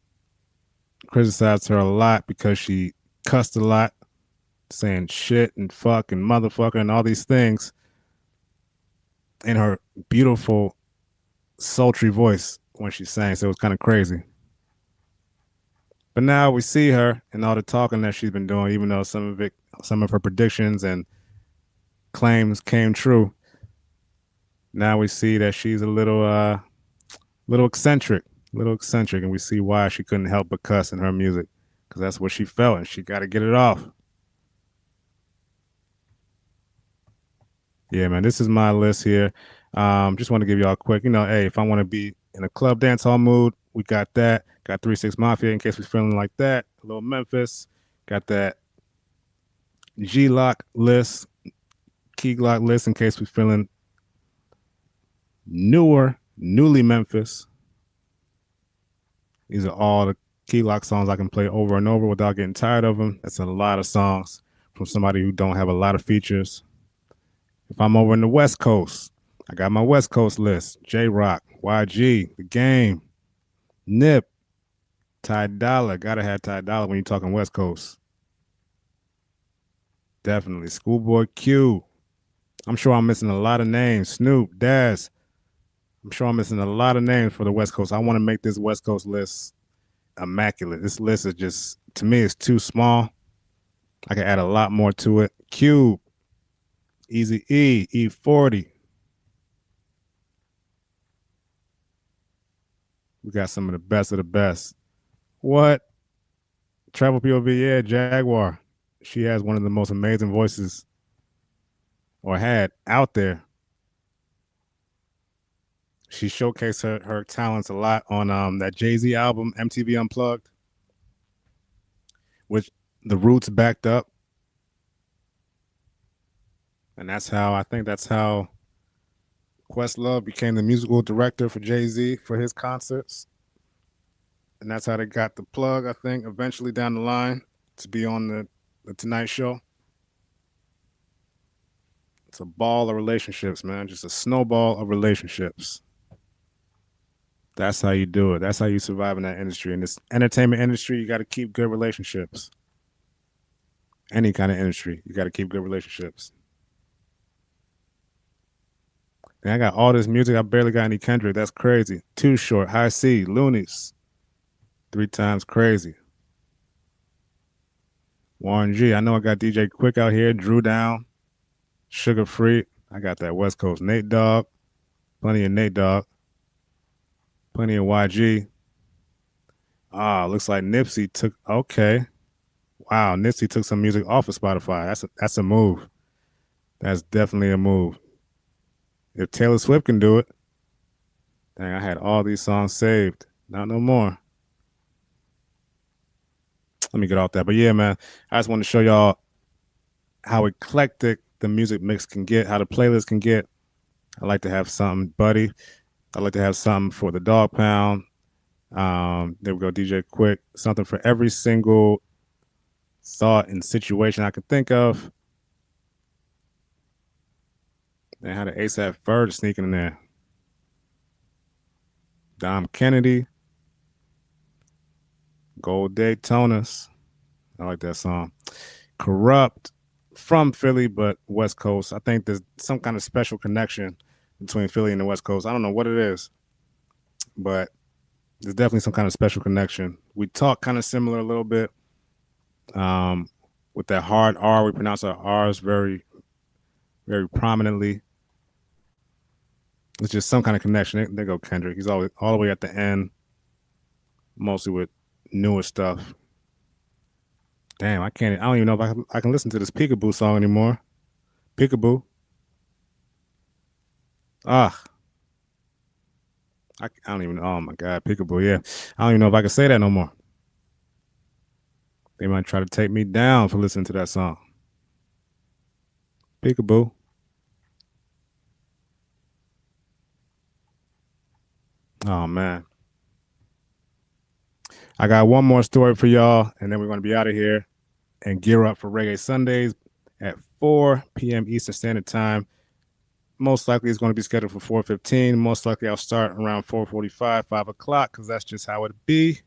her a lot because she cussed a lot, saying shit and fuck and motherfucker and all these things in her beautiful, sultry voice when she sang. So it was kind of crazy. But now we see her and all the talking that she's been doing, even though some of her predictions and claims came true. Now we see that she's a little eccentric, little eccentric, and we see why she couldn't help but cuss in her music, because that's what she felt, and she got to get it off. Yeah, man, this is my list here. Just want to give y'all a quick, hey, if I want to be in a club dance hall mood, we got that. Got 3 6 Mafia in case we're feeling like that. A little Memphis. Got that G Lock list, Key Glock list in case we're feeling newly Memphis. These are all the Key Lock songs I can play over and over without getting tired of them. That's a lot of songs from somebody who don't have a lot of features. If I'm over in the West Coast, I got my West Coast list. J-Rock, YG, The Game, Nip, Ty Dolla. Gotta have Ty Dolla when you're talking West Coast. Definitely. Schoolboy Q. I'm sure I'm missing a lot of names. Snoop, Daz. I'm sure I'm missing a lot of names for the West Coast. I want to make this West Coast list immaculate. This list is just, to me, it's too small. I can add a lot more to it. Cube, Easy E, E40. We got some of the best of the best. What? Travel POV, yeah, Jaguar. She has one of the most amazing voices, or had, out there. She showcased her talents a lot on that Jay-Z album, MTV Unplugged, which the Roots backed up. And that's how Questlove became the musical director for Jay-Z for his concerts. And that's how they got the plug, I think, eventually down the line to be on the Tonight Show. It's a ball of relationships, man. Just a snowball of relationships. That's how you do it. That's how you survive in that industry. In this entertainment industry, you got to keep good relationships. Any kind of industry, you got to keep good relationships. And I got all this music. I barely got any Kendrick. That's crazy. Too Short, High C, Loonies. 3 times crazy. Warren G. I know I got DJ Quick out here. Drew Down. Sugar Free. I got that West Coast Nate Dogg. Plenty of Nate Dogg. Plenty of YG. Looks like Nipsey took. Okay. Wow, Nipsey took some music off of Spotify. That's a move. That's definitely a move. If Taylor Swift can do it, dang, I had all these songs saved. Not no more. Let me get off that. But yeah, man, I just want to show y'all how eclectic the music mix can get, how the playlist can get. I like to have something, Buddy. I like to have something for the Dog Pound. There we go, DJ Quick. Something for every single thought and situation I could think of. They had an ASAP Ferg sneaking in there. Dom Kennedy. Gold Daytonas. I like that song. Corrupt, from Philly, but West Coast. I think there's some kind of special connection between Philly and the West Coast. I don't know what it is, but there's definitely some kind of special connection. We talk kind of similar a little bit. With that hard R, we pronounce our R's very, very prominently. It's just some kind of connection. There go Kendrick. He's always all the way at the end, mostly with newer stuff. Damn, I don't even know if I can listen to this Peekaboo song anymore. Peekaboo. I don't even. Oh my God, Peekaboo. Yeah, I don't even know if I can say that no more. They might try to take me down for listening to that song. Peekaboo. Oh man. I got one more story for y'all, and then we're going to be out of here and gear up for Reggae Sundays at 4 p.m. Eastern Standard Time. Most likely it's going to be scheduled for 4:15. Most likely I'll start around 4:45, 5 o'clock, because that's just how it be.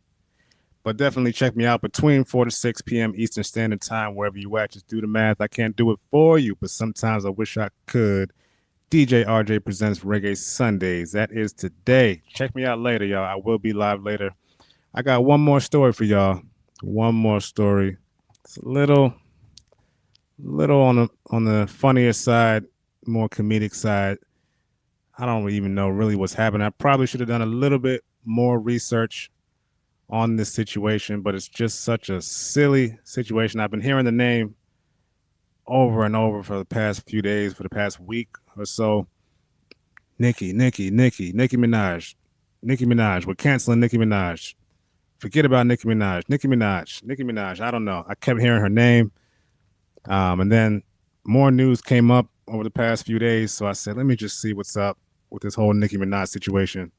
But definitely check me out between 4 to 6 p.m. Eastern Standard Time, wherever you at. Just do the math. I can't do it for you, but sometimes I wish I could. DJ RJ presents Reggae Sundays. That is today. Check me out later, y'all. I will be live later. I got one more story for y'all. One more story. It's a little on the funnier side, more comedic side. I don't even know really what's happening. I probably should have done a little bit more research on this situation, but it's just such a silly situation. I've been hearing the name over and over for the past few days, for the past week or so. Nicki Minaj. Nicki Minaj. We're canceling Nicki Minaj. Forget about Nicki Minaj. Nicki Minaj. I don't know. I kept hearing her name. And then more news came up over the past few days. So I said, let me just see what's up with this whole Nicki Minaj situation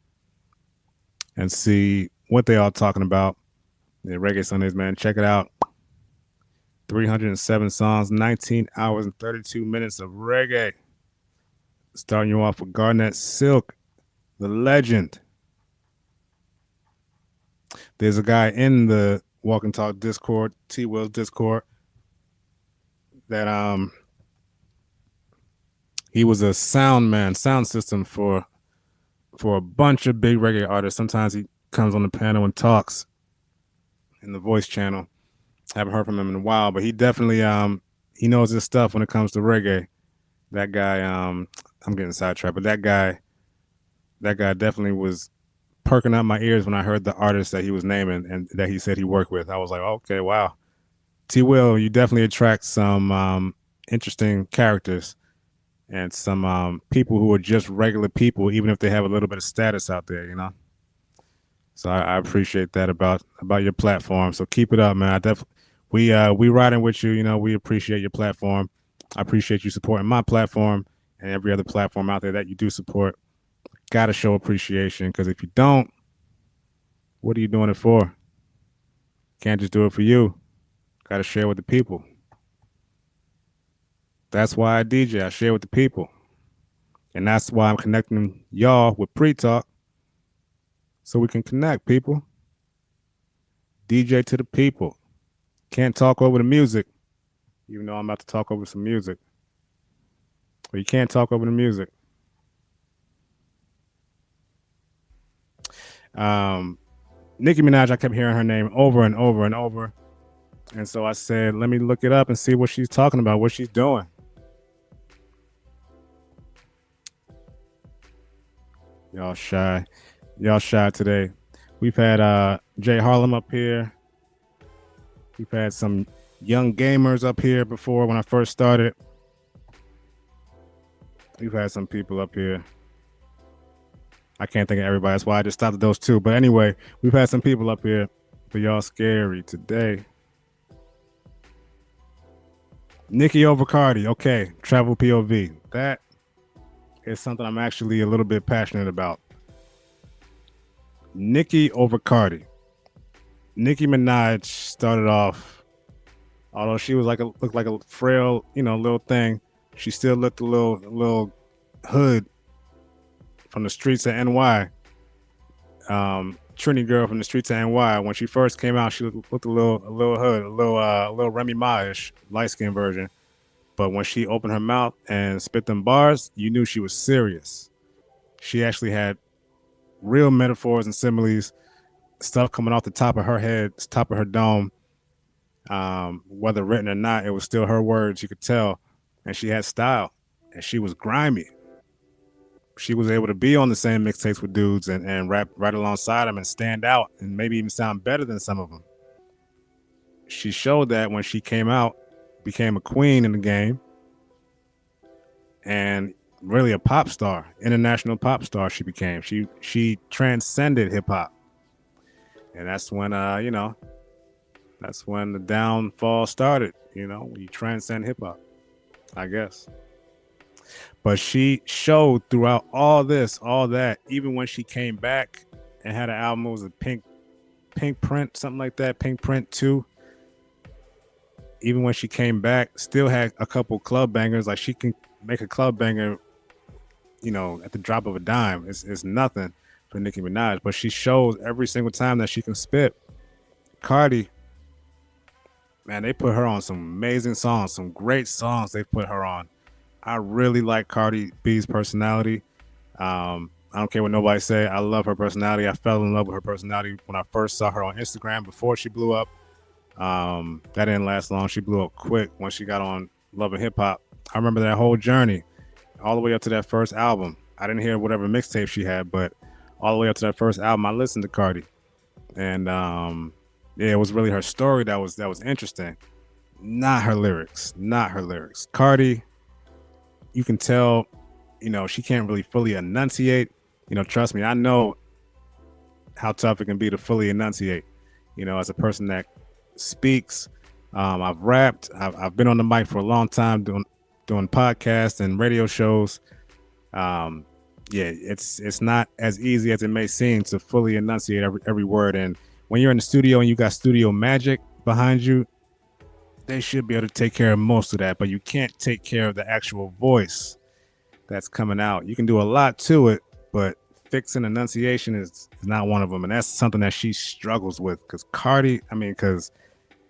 and see what they all talking about. The Reggae Sundays, man. Check it out. 307 songs, 19 hours and 32 minutes of reggae. Starting you off with Garnett Silk, the legend. There's a guy in the Walk and Talk Discord, T Will's Discord, that he was a sound system for a bunch of big reggae artists. Sometimes he comes on the panel and talks in the voice channel. Haven't heard from him in a while, but he definitely he knows his stuff when it comes to reggae. That guy, I'm getting sidetracked, but that guy definitely was perking up my ears when I heard the artists that he was naming and that he said he worked with. I was like, okay, wow. T Will, you definitely attract some interesting characters and some people who are just regular people, even if they have a little bit of status out there, you know. So I appreciate that about your platform. So keep it up, man. We riding with you. You know, we appreciate your platform. I appreciate you supporting my platform and every other platform out there that you do support. Got to show appreciation, because if you don't, what are you doing it for? Can't just do it for you. Got to share with the people. That's why I DJ. I share with the people. And that's why I'm connecting y'all with Pree Talk, so we can connect, people. DJ to the people. Can't talk over the music, even though I'm about to talk over some music. But you can't talk over the music. Nicki Minaj, I kept hearing her name over and over and over. And so I said, let me look it up and see what she's talking about, what she's doing. Y'all shy today. We've had Jay Harlem up here. We've had some young gamers up here before when I first started. We've had some people up here. I can't think of everybody. That's why I just stopped at those two. But anyway, we've had some people up here. But y'all scary today. Nicki over Cardi. Okay, travel POV. That is something I'm actually a little bit passionate about. Nicki over Cardi. Nicki Minaj started off, although she was looked like a frail, little thing, she still looked a little hood from the streets of NY. Trini girl from the streets of NY. When she first came out, she looked a little hood, a little Remy Ma-ish, light skinned version. But when she opened her mouth and spit them bars, you knew she was serious. She actually had real metaphors and similes, stuff coming off the top of her head, top of her dome. Whether written or not, it was still her words. You could tell. And she had style. And she was grimy. She was able to be on the same mixtapes with dudes and rap right alongside them and stand out and maybe even sound better than some of them. She showed that when she came out, became a queen in the game, and really a pop star, international pop star she became. She transcended hip hop. And that's when that's when the downfall started, when you transcend hip hop, I guess. But she showed throughout all this, all that, even when she came back and had an album, it was a Pink Print, something like that, Pink Print 2. Even when she came back, still had a couple club bangers. Like, she can make a club banger, at the drop of a dime. It's nothing for Nicki Minaj, but she shows every single time that she can spit. Cardi, man, they put her on some amazing songs, some great songs they put her on. I really like Cardi B's personality. I don't care what nobody say. I love her personality. I fell in love with her personality when I first saw her on Instagram before she blew up. That didn't last long. She blew up quick when she got on Love and Hip Hop. I remember that whole journey all the way up to that first album. I didn't hear whatever mixtape she had, but all the way up to that first album. I listened to Cardi, and yeah, it was really her story that was interesting. Not her lyrics, not her lyrics. Cardi, you can tell, she can't really fully enunciate. Trust me, I know how tough it can be to fully enunciate. As a person that speaks, I've rapped, I've been on the mic for a long time doing podcasts and radio shows. Yeah, it's not as easy as it may seem to fully enunciate every word. And when you're in the studio and you got studio magic behind you, they should be able to take care of most of that, but you can't take care of the actual voice that's coming out. You can do a lot to it, but fixing enunciation is not one of them. And that's something that she struggles with, because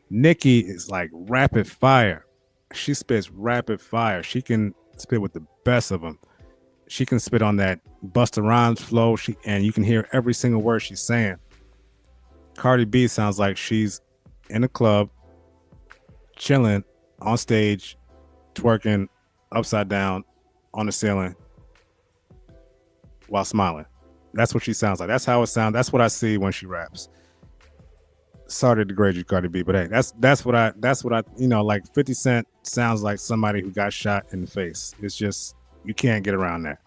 Nicki is like rapid fire. She spits rapid fire. She can spit with the best of them. She can spit on that Busta Rhymes flow, and you can hear every single word she's saying. Cardi B sounds like she's in a club, chilling on stage, twerking upside down on the ceiling while smiling. That's what she sounds like. That's how it sounds. That's what I see when she raps. Sorry to degrade you, Cardi B, but hey, that's what I like 50 Cent sounds like somebody who got shot in the face. It's just, you can't get around that.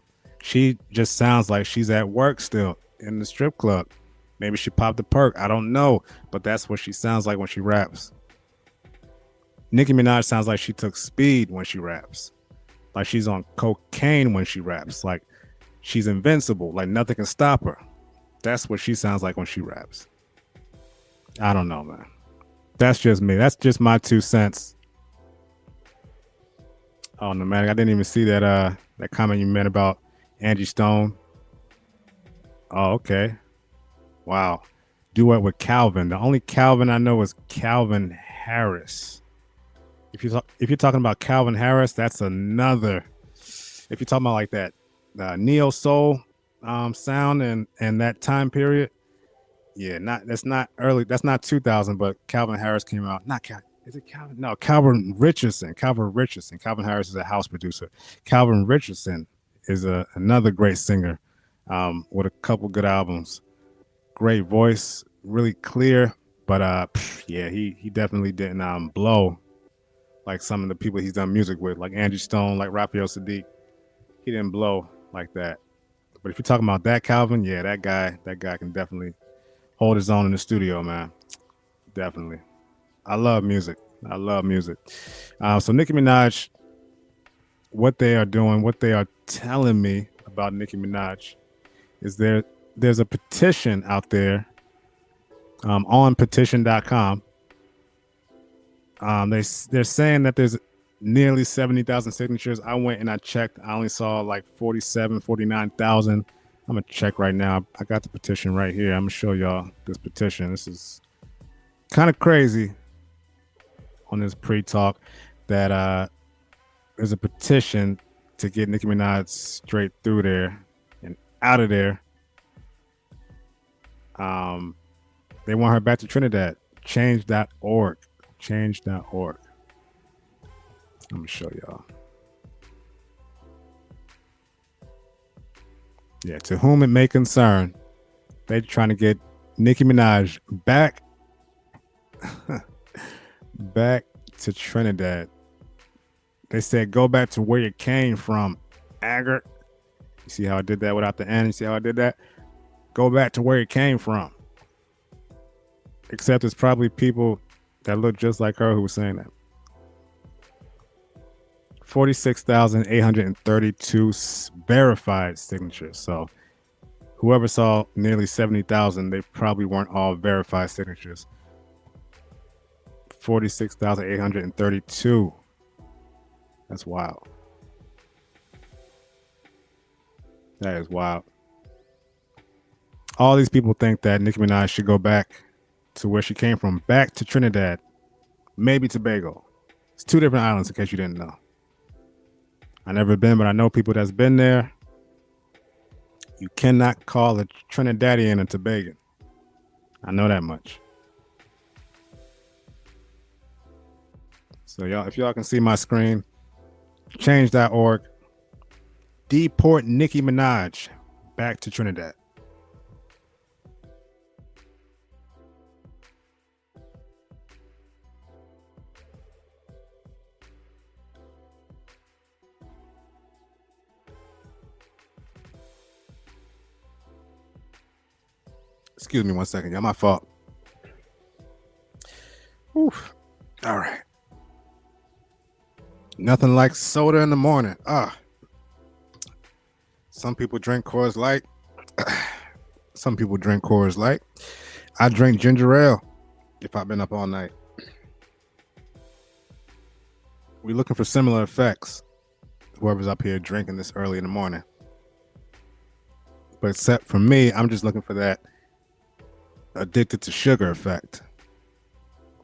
She just sounds like she's at work still in the strip club. Maybe she popped a perk. I don't know, but that's what she sounds like when she raps. Nicki Minaj sounds like she took speed when she raps. Like she's on cocaine when she raps. Like she's invincible. Like nothing can stop her. That's what she sounds like when she raps. I don't know, man. That's just me. That's just my 2 cents. Oh, no, man. I didn't even see that comment you meant about Angie Stone. Oh, okay. Wow. Duet with Calvin. The only Calvin I know is Calvin Harris. If you're talking about Calvin Harris, that's another. If you're talking about like that neo soul sound and that time period, yeah, that's not early. That's not 2000, but Calvin Harris came out. Is it Calvin? No, Calvin Richardson. Calvin Harris is a house producer. Calvin Richardson is another great singer with a couple good albums. Great voice, really clear, but yeah, he definitely didn't blow like some of the people he's done music with, like Angie Stone, like Raphael Sadiq. He didn't blow like that. But if you're talking about that Calvin, yeah, that guy can definitely hold his own in the studio, man. Definitely. I love music. So Nicki Minaj, what they are doing, what they are telling me about Nicki Minaj is there's a petition out there on petition.com. They're saying that there's nearly 70,000 signatures. I went and I checked. I only saw like 49,000. I'm going to check right now. I got the petition right here. I'm going to show y'all this petition. This is kind of crazy on this Pree Talk that there's a petition to get Nicki Minaj straight through there and out of there. They want her back to Trinidad. Change.org. Change.org. Let me show y'all. Yeah, to whom it may concern, they're trying to get Nicki Minaj back to Trinidad. They said go back to where you came from, Agar. You see how I did that without the N? You see how I did that? Go back to where you came from. Except it's probably people that look just like her who was saying that. 46,832 verified signatures. So whoever saw nearly 70,000, they probably weren't all verified signatures. 46,832. That's wild. That is wild. All these people think that Nicki Minaj should go back to where she came from, back to Trinidad, maybe Tobago. It's two different islands, in case you didn't know. I never been, but I know people that's been there. You cannot call a Trinidadian a Tobagan. I know that much. So y'all, if y'all can see my screen, change.org. Deport Nicki Minaj back to Trinidad. Excuse me 1 second, y'all. My fault. Oof. All right. Nothing like soda in the morning. Some people drink Coors Light. Some people drink Coors Light. I drink ginger ale if I've been up all night. We're looking for similar effects. Whoever's up here drinking this early in the morning. But except for me, I'm just looking for that addicted to sugar effect.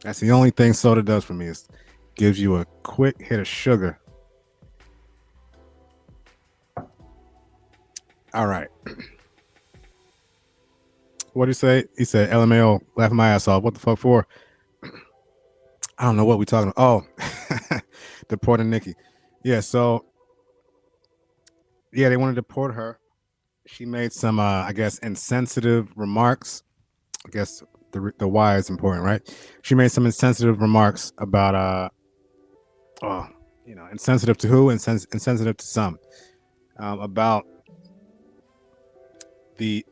That's the only thing soda does for me, is gives you a quick hit of sugar. All right. What did he say? He said, LMAO, laughing my ass off. What the fuck for? I don't know what we're talking about. Oh, deporting Nikki. Yeah, so, yeah, they want to deport her. She made some, I guess, insensitive remarks. I guess the why is important, right? She made some insensitive remarks about, insensitive to who? Insensitive to some. About the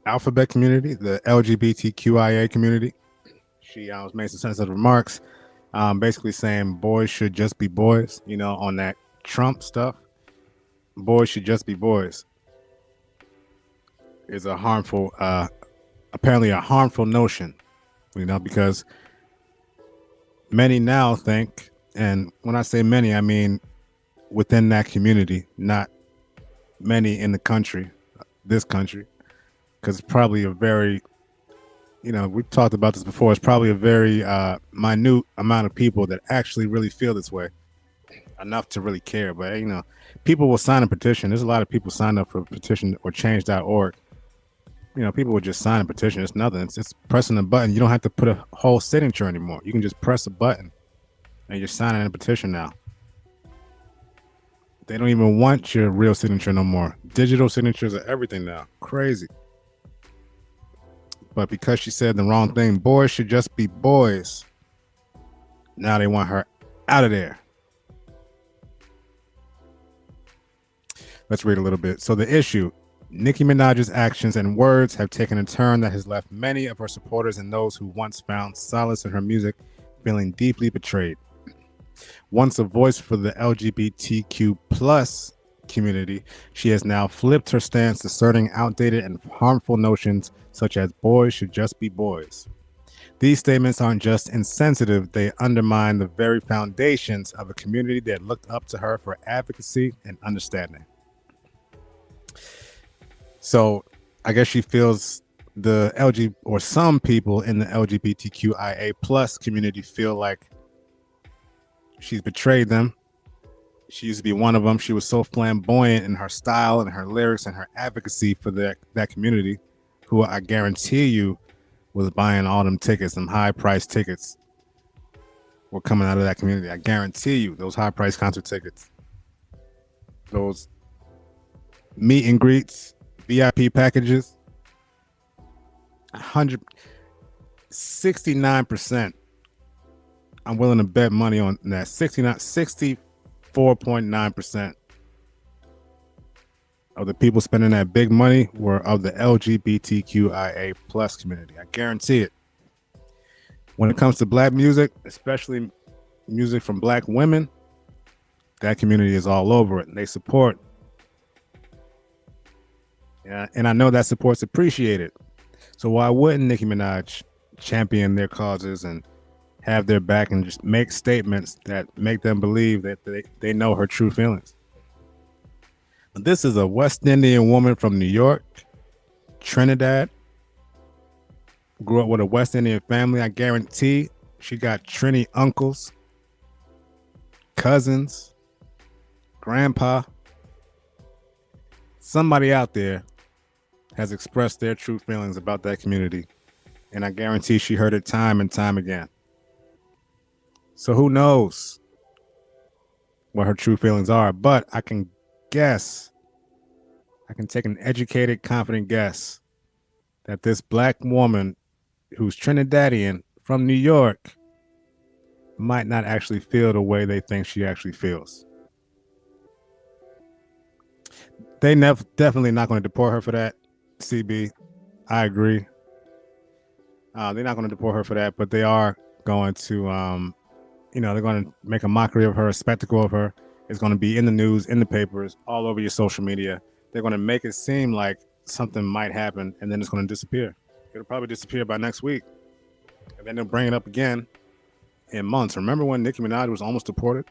alphabet community, the LGBTQIA community. She made some sensitive remarks, basically saying boys should just be boys, on that Trump stuff. Boys should just be boys is a harmful, apparently a harmful notion, because many now think, and when I say many, I mean within that community, not many in the country, this country, because it's probably a very, we've talked about this before, it's probably a very minute amount of people that actually really feel this way, enough to really care. But, people will sign a petition. There's a lot of people signed up for a petition or change.org. People would just sign a petition. It's nothing. It's pressing a button. You don't have to put a whole signature anymore. You can just press a button and you're signing a petition now. They don't even want your real signature no more. Digital signatures are everything now. Crazy. But because she said the wrong thing, boys should just be boys. Now they want her out of there. Let's read a little bit. So the issue, Nicki Minaj's actions and words have taken a turn that has left many of her supporters and those who once found solace in her music feeling deeply betrayed. Once a voice for the LGBTQ plus community, she has now flipped her stance, asserting outdated and harmful notions such as boys should just be boys. These statements aren't just insensitive, they undermine the very foundations of a community that looked up to her for advocacy and understanding. So I guess she feels the or some people in the LGBTQIA plus community feel like she's betrayed them. She used to be one of them. She was so flamboyant in her style and her lyrics and her advocacy for that community, who I guarantee you was buying all them tickets, them high price tickets were coming out of that community. I guarantee you those high price concert tickets, those meet and greets, VIP packages, 69%. I'm willing to bet money on that. 64.9% of the people spending that big money were of the LGBTQIA plus community. I guarantee it. When it comes to black music, especially music from black women, that community is all over it and they support. Yeah, and I know that support's appreciated. So why wouldn't Nicki Minaj champion their causes and have their back and just make statements that make them believe that they know her true feelings? This is a West Indian woman from New York, Trinidad. Grew up with a West Indian family. I guarantee she got Trini uncles, cousins, grandpa. Somebody out there has expressed their true feelings about that community. And I guarantee she heard it time and time again. So who knows what her true feelings are? But I can guess, I can take an educated, confident guess that this black woman who's Trinidadian from New York might not actually feel the way they think she actually feels. They definitely not going to deport her for that, CB. I agree. They're not going to deport her for that, but they are going to, they're going to make a mockery of her, a spectacle of her. It's going to be in the news, in the papers, all over your social media. They're going to make it seem like something might happen, and then it's going to disappear. It'll probably disappear by next week, and then they'll bring it up again in months. Remember when Nicki Minaj was almost deported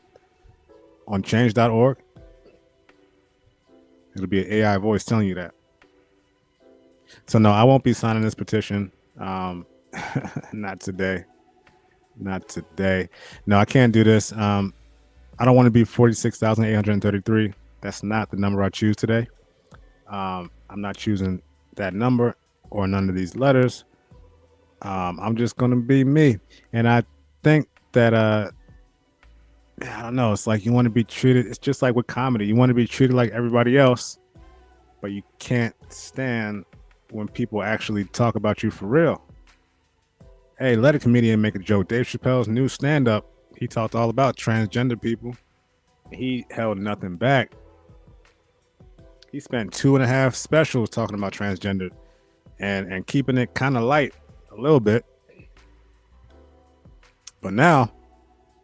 on change.org? It'll be an AI voice telling you that. So no, I won't be signing this petition. Not today. Not today. No, I can't do this. I don't want to be 46,833. That's not the number I choose today. I'm not choosing that number or none of these letters. I'm just going to be me. And I think that, I don't know. It's like you want to be treated. It's just like with comedy. You want to be treated like everybody else, but you can't stand when people actually talk about you for real. Hey, let a comedian make a joke. Dave Chappelle's new stand-up, he talked all about transgender people. He held nothing back. He spent 2.5 specials talking about transgender and keeping it kind of light a little bit. But now,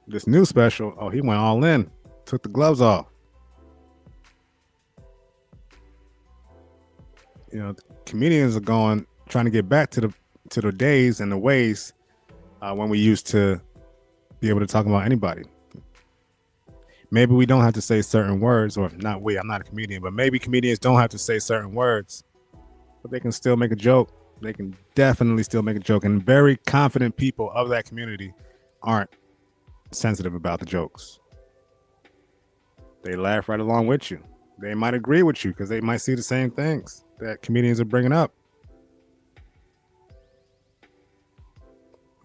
this new special, he went all in, took the gloves off. Comedians are trying to get back to the days and the ways when we used to be able to talk about anybody. Maybe we don't have to say certain words, or not we, I'm not a comedian, but maybe comedians don't have to say certain words, but they can still make a joke. They can definitely still make a joke. And very confident people of that community aren't sensitive about the jokes. They laugh right along with you. They might agree with you because they might see the same things that comedians are bringing up.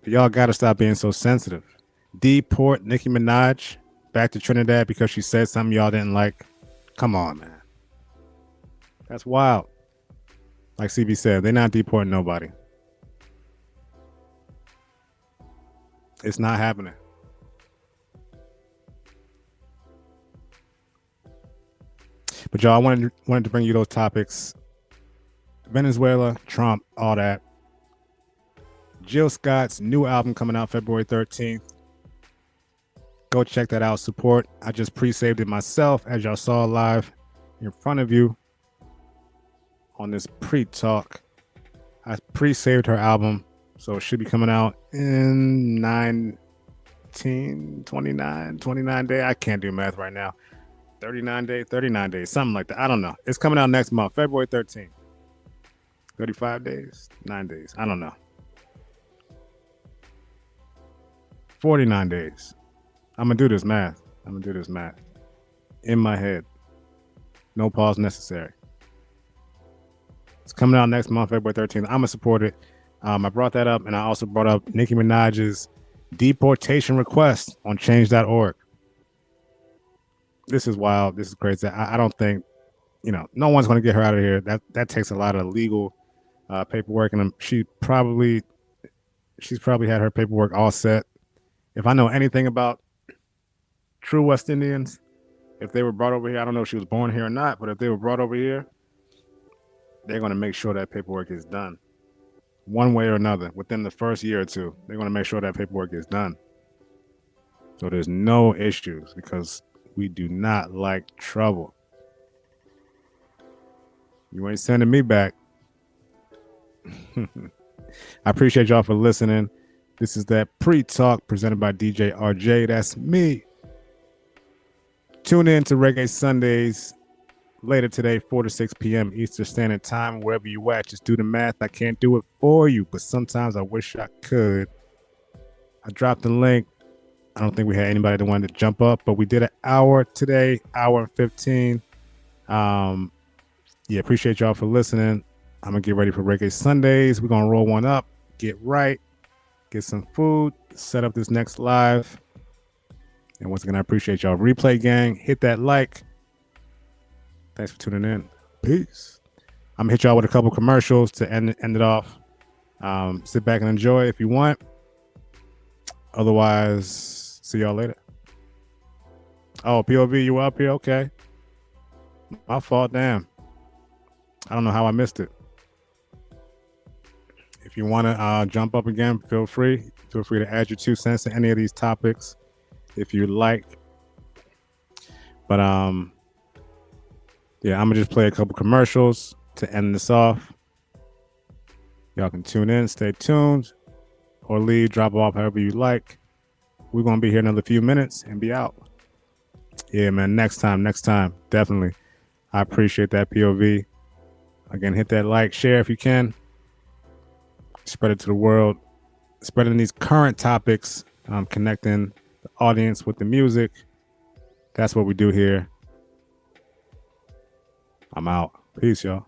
But y'all got to stop being so sensitive. Deport Nicki Minaj back to Trinidad because she said something y'all didn't like. Come on, man. That's wild. Like CB said, they're not deporting nobody. It's not happening. But y'all, I wanted to bring you those topics. Venezuela, Trump, all that. Jill Scott's new album coming out February 13th. Go check that out. Support. I just pre-saved it myself, as y'all saw live in front of you on this Pree Talk. I pre-saved her album, so it should be coming out in 29 days. I can't do math right now. 39 days, something like that. I don't know. It's coming out next month, February 13th. 35 days, 9 days. I don't know. 49 days. I'm going to do this math. In my head. No pause necessary. It's coming out next month, February 13th. I'm going to support it. I brought that up, and I also brought up Nicki Minaj's deportation request on change.org. This is wild. This is crazy. I don't think, no one's going to get her out of here. That takes a lot of legal paperwork, and she's probably had her paperwork all set. If I know anything about true West Indians, if they were brought over here, I don't know if she was born here or not, but if they were brought over here, they're going to make sure that paperwork is done. One way or another, within the first year or two, they're going to make sure that paperwork is done. So there's no issues, because we do not like trouble. You ain't sending me back. I appreciate y'all for listening. This is that Pree Talk presented by DJ RJ. That's me. Tune in to Reggae Sundays later today, 4 to 6 p.m. Eastern Standard Time. Wherever you at, just do the math. I can't do it for you, but sometimes I wish I could. I dropped the link. I don't think we had anybody that wanted to jump up, but we did an hour today, hour and 15. Appreciate y'all for listening. I'm going to get ready for Reggae Sundays. We're going to roll one up, get right, get some food, set up this next live. And once again, I appreciate y'all. Replay gang, hit that like. Thanks for tuning in. Peace. I'm going to hit y'all with a couple commercials to end it off. Sit back and enjoy if you want. Otherwise, see y'all later. Oh, POV, you up here? Okay. My fault, damn. I don't know how I missed it. If you want to jump up again, feel free. Feel free to add your 2 cents to any of these topics if you like. But yeah, I'm gonna just play a couple commercials to end this off. Y'all can tune in, stay tuned, or leave, drop off however you like. We're gonna be here another few minutes and be out. Yeah, man. Next time, definitely. I appreciate that POV. Again, hit that like, share if you can. Spread it to the world. Spreading these current topics, connecting the audience with the music. That's what we do here. I'm out. Peace, y'all.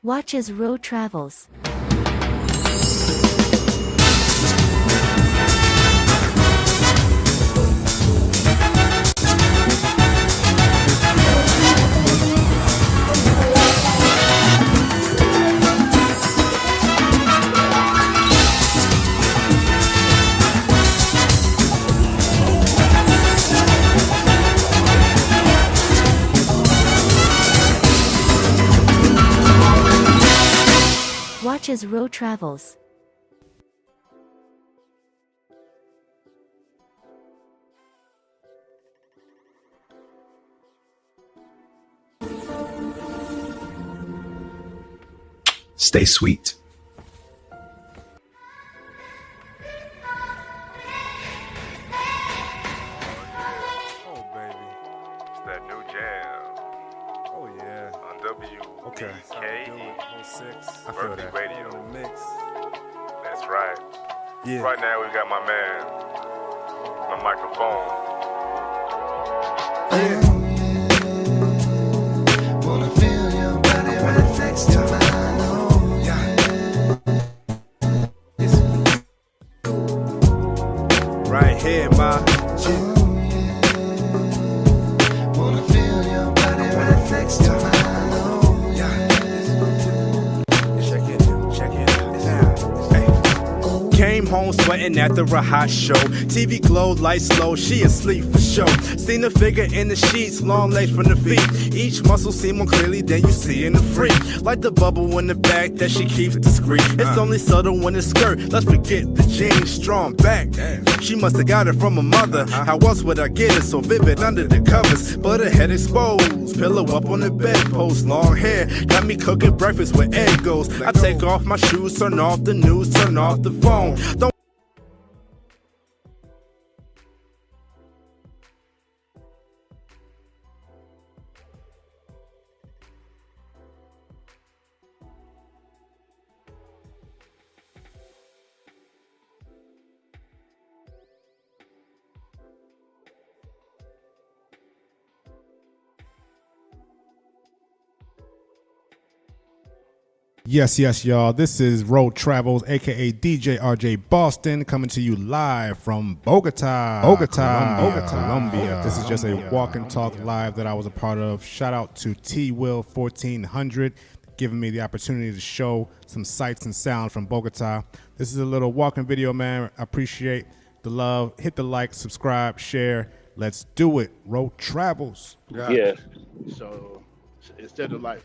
Watch as road travels. Watch as road travels. Stay sweet. Oh, baby. It's that new jam. Oh, yeah. On WBKE. 06. I feel that. Radio. In the mix. That's right. Yeah. Right now, we got my man, my microphone. Yeah. Wanna feel your body right next to mine. Right here, ma. Wanna feel your body right next to mine. Came home sweating after a hot show. TV glowed, lights slow, she asleep for sure. Seen a figure in the sheets, long legs from the feet. Each muscle seen more clearly than you see in the freak. Like the bubble in the back that she keeps discreet. It's only subtle when it's skirt. Let's forget the jeans, strong back. She must have got it from her mother. How else would I get it so vivid under the covers? But her head exposed, pillow up on the bedpost, long hair. Got me cooking breakfast with egos. I take off my shoes, turn off the news, turn off the phone. Don't Yes, y'all. This is Road Travels, aka DJ RJ Boston, coming to you live from Bogota, Colombia. This is just a walk and talk live that I was a part of. Shout out to T Will 1400, giving me the opportunity to show some sights and sound from Bogota. This is a little walking video, man. I appreciate the love. Hit the like, subscribe, share. Let's do it. Road travels. Yeah. So instead of like